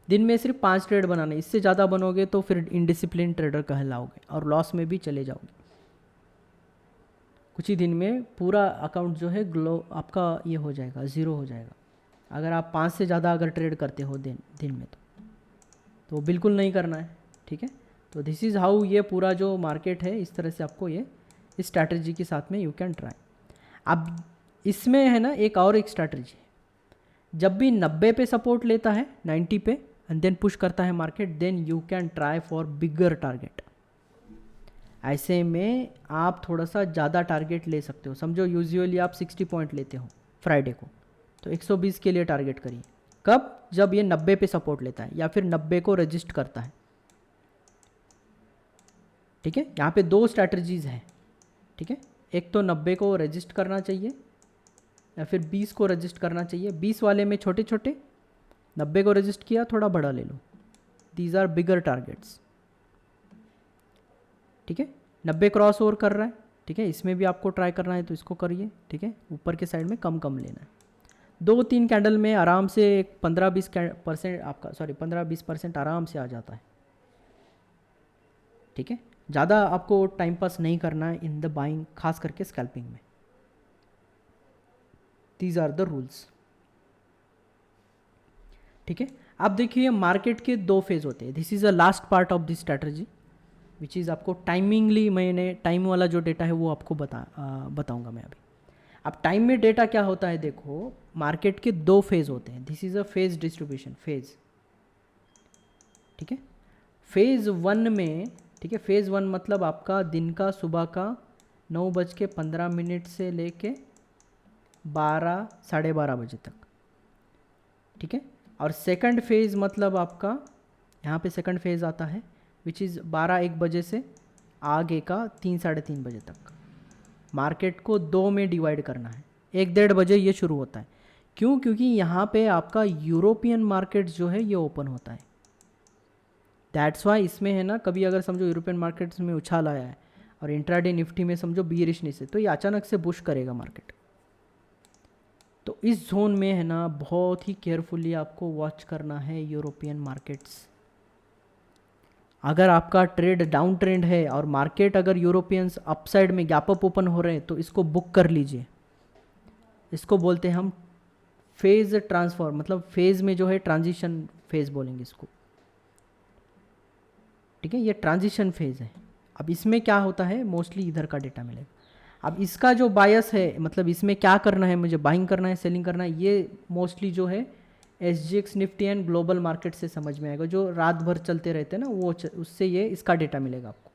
दिन में सिर्फ 5 ट्रेड बनाने, इससे ज़्यादा बनोगे तो फिर इनडिसिप्लिन ट्रेडर कहलाओगे और लॉस में भी चले जाओगे। कुछ ही दिन में पूरा अकाउंट जो है आपका ये हो जाएगा, ज़ीरो हो जाएगा। अगर आप 5 से ज़्यादा अगर ट्रेड करते हो दिन में तो बिल्कुल नहीं करना है। ठीक है, तो दिस इज़ हाउ ये पूरा जो मार्केट है, इस तरह से आपको ये इस स्ट्रैटेजी के साथ में यू कैन ट्राई। अब इसमें है ना एक स्ट्रैटेजी है, जब भी 90 पे सपोर्ट लेता है, 90 पे एंड देन पुश करता है market, then you can try for bigger target. ऐसे में आप थोड़ा सा ज़्यादा टारगेट ले सकते हो। समझो यूजुअली आप 60 पॉइंट लेते हो फ्राइडे को, तो 120 के लिए टारगेट करिए। कब? जब ये 90 पे सपोर्ट लेता है या फिर 90 को रजिस्ट करता है। ठीक है, यहाँ पे 2 स्ट्रैटेजीज हैं। ठीक है, एक तो 90 को रजिस्ट करना चाहिए या फिर 20 को रजिस्ट करना चाहिए। 20 वाले में छोटे छोटे, 90 को रजिस्ट किया, थोड़ा बड़ा ले लो। These are bigger targets. ठीक है, 90 क्रॉस ओवर कर रहा है। ठीक है, इसमें भी आपको ट्राई करना है तो इसको करिए। ठीक है, ऊपर के साइड में कम कम लेना है। 2-3 कैंडल में आराम से 15-20% आपका 15-20% आराम से आ जाता है। ठीक है, ज़्यादा आपको टाइम पास नहीं करना है इन द बाइंग, खास करके स्कैल्पिंग में। These are the rules. ठीक है, अब देखिए मार्केट के 2 फेज होते हैं। This is the last part of this strategy which is आपको टाइमिंगली, मैंने टाइम वाला जो डेटा है वो आपको बताऊंगा मैं अभी। अब टाइम में डेटा क्या होता है, देखो मार्केट के 2 फेज होते हैं। This is a phase distribution, phase. ठीक है, फेज़ 1 में, ठीक है, फेज़ 1 मतलब आपका दिन का सुबह का 9:15 से लेके 12 साढ़े 12 बजे तक। ठीक है, और सेकंड फेज़ मतलब आपका यहाँ पे सेकंड फेज़ आता है विच इज़ 12-1 बजे से आगे का 3 साढ़े 3 बजे तक। मार्केट को 2 में डिवाइड करना है। 1-1:30 बजे ये शुरू होता है। क्यों? क्योंकि यहाँ पे आपका यूरोपियन मार्केट जो है ये ओपन होता है। दैट्स वाई इसमें है ना, कभी अगर समझो यूरोपियन मार्केट्स में उछाल आया है और इंट्राडे निफ्टी में समझो बीरिशनेस है, तो ये अचानक से बुश करेगा मार्केट। तो इस जोन में है ना बहुत ही केयरफुली आपको वॉच करना है यूरोपियन मार्केट्स। अगर आपका ट्रेड डाउन ट्रेंड है और मार्केट अगर यूरोपियंस अपसाइड में गैप अप ओपन हो रहे हैं, तो इसको बुक कर लीजिए। इसको बोलते हैं हम फेज ट्रांसफॉर्म, मतलब फेज में जो है ट्रांजिशन फेज बोलेंगे इसको। ठीक है, ये ट्रांजिशन फेज है। अब इसमें क्या होता है, मोस्टली इधर का डेटा मिलेगा। अब इसका जो बायस है, मतलब इसमें क्या करना है, मुझे बाइंग करना है, सेलिंग करना है, ये मोस्टली जो है SGX Nifty and global market से समझ में आएगा, जो रात भर चलते रहते हैं ना, वो उससे ये इसका डेटा मिलेगा आपको।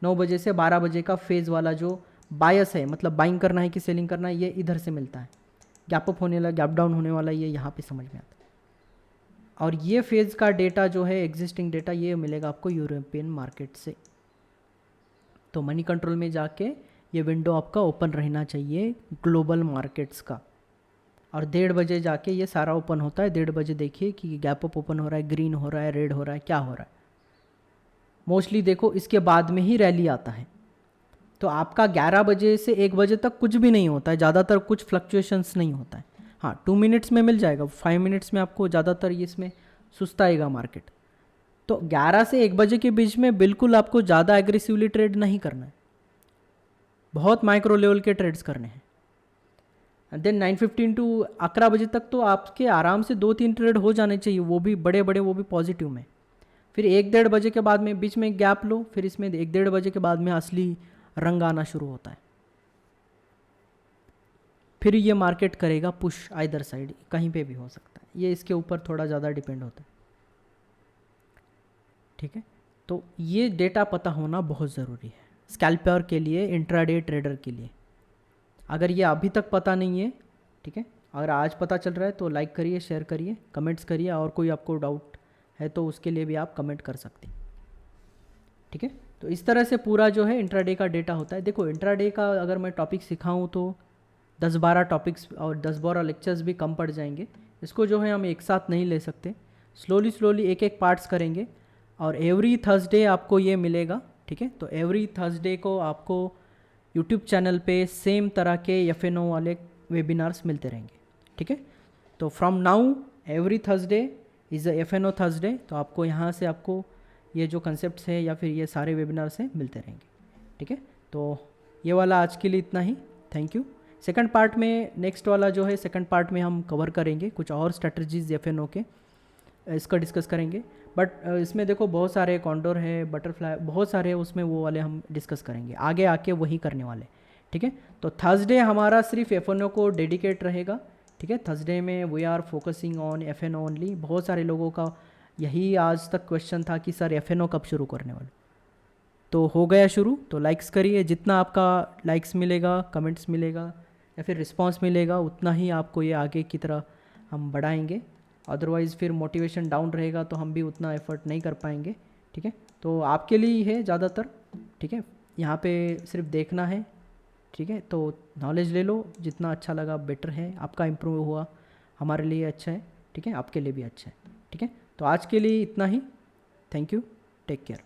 9 बजे से 12 बजे का फेज़ वाला जो बायस है, मतलब बाइंग करना है कि सेलिंग करना है, ये इधर से मिलता है। गैप अप होने वाला, गैप डाउन होने वाला, ये यहाँ पे समझ में आता है। और ये फेज़ का डेटा जो है, एग्जिस्टिंग डेटा, ये मिलेगा आपको यूरोपियन मार्केट से। तो मनी कंट्रोल में जाके ये विंडो आपका ओपन रहना चाहिए ग्लोबल मार्केट्स का। और 1:30 बजे जाके ये सारा ओपन होता है। 1:30 बजे देखिए कि गैप अप ओपन हो रहा है, ग्रीन हो रहा है, रेड हो रहा है, क्या हो रहा है। मोस्टली देखो इसके बाद में ही रैली आता है। तो आपका 11 बजे से 1 बजे तक कुछ भी नहीं होता है, ज़्यादातर कुछ फ्लक्चुएशंस नहीं होता है। हाँ, 2 मिनट्स में मिल जाएगा, 5 मिनट्स में आपको ज़्यादातर ये इसमें सुस्ताएगा मार्केट। तो 11 से 1 बजे के बीच में बिल्कुल आपको ज़्यादा एग्रेसिवली ट्रेड नहीं करना है, बहुत माइक्रो लेवल के ट्रेड्स करने हैं। एंड देन 9:15 टू 11 बजे तक तो आपके आराम से 2-3 ट्रेड हो जाने चाहिए, वो भी बड़े बड़े, वो भी पॉजिटिव में। फिर 1-1:30 बजे के बाद में बीच में गैप लो, फिर इसमें 1-1:30 बजे के बाद में असली रंग आना शुरू होता है। फिर ये मार्केट करेगा पुश आइदर साइड, कहीं पे भी हो सकता है, ये इसके ऊपर थोड़ा ज़्यादा डिपेंड होता है। ठीक है, तो ये डेटा पता होना बहुत ज़रूरी है स्कैल्पर के लिए, इंट्राडे ट्रेडर के लिए। अगर ये अभी तक पता नहीं है, ठीक है, अगर आज पता चल रहा है तो लाइक करिए, शेयर करिए, कमेंट्स करिए, और कोई आपको डाउट है तो उसके लिए भी आप कमेंट कर सकते हैं। ठीक है। तो इस तरह से पूरा जो है इंट्राडे का डेटा होता है। देखो इंट्राडे का अगर मैं टॉपिक सिखाऊं तो 10-12 टॉपिक्स और 10-12 लेक्चर्स भी कम पड़ जाएंगे। इसको जो है हम एक साथ नहीं ले सकते, स्लोली स्लोली एक एक पार्ट्स करेंगे। और एवरी थर्सडे आपको ये मिलेगा, ठीक है। तो एवरी थर्सडे को आपको यूट्यूब चैनल पे सेम तरह के FNO वाले वेबिनार्स मिलते रहेंगे, ठीक है। तो from now every Thursday is a FNO Thursday. तो आपको यहाँ से आपको ये जो कंसेप्ट्स है या फिर ये सारे वेबिनार्स हैं मिलते रहेंगे, ठीक है। तो ये वाला आज के लिए इतना ही, थैंक यू। सेकंड पार्ट में, नेक्स्ट वाला जो है सेकंड पार्ट में हम कवर करेंगे कुछ और स्ट्रेटजीज FNO के, इसका डिस्कस करेंगे। बट इसमें देखो बहुत सारे कॉन्डोर है, बटरफ्लाई, बहुत सारे उसमें, वो वाले हम डिस्कस करेंगे आगे आके, वही करने वाले, ठीक है। तो थर्सडे हमारा सिर्फ FNO को डेडिकेट रहेगा, ठीक है। थर्सडे में we are focusing on FNO only. बहुत सारे लोगों का यही आज तक क्वेश्चन था कि सर FNO कब शुरू करने वाले, तो हो गया शुरू। तो लाइक्स करिए, जितना आपका लाइक्स मिलेगा, कमेंट्स मिलेगा या फिर रिस्पांस मिलेगा, उतना ही आपको ये आगे की तरह हम बढ़ाएंगे। अदरवाइज़ फिर मोटिवेशन डाउन रहेगा तो हम भी उतना एफर्ट नहीं कर पाएंगे, ठीक है। तो आपके लिए ही है ज़्यादातर, ठीक है। यहाँ पे सिर्फ देखना है, ठीक है। तो नॉलेज ले लो, जितना अच्छा लगा बेटर है, आपका इम्प्रूव हुआ हमारे लिए अच्छा है, ठीक है, आपके लिए भी अच्छा है, ठीक है। तो आज के लिए इतना ही, थैंक यू, टेक केयर।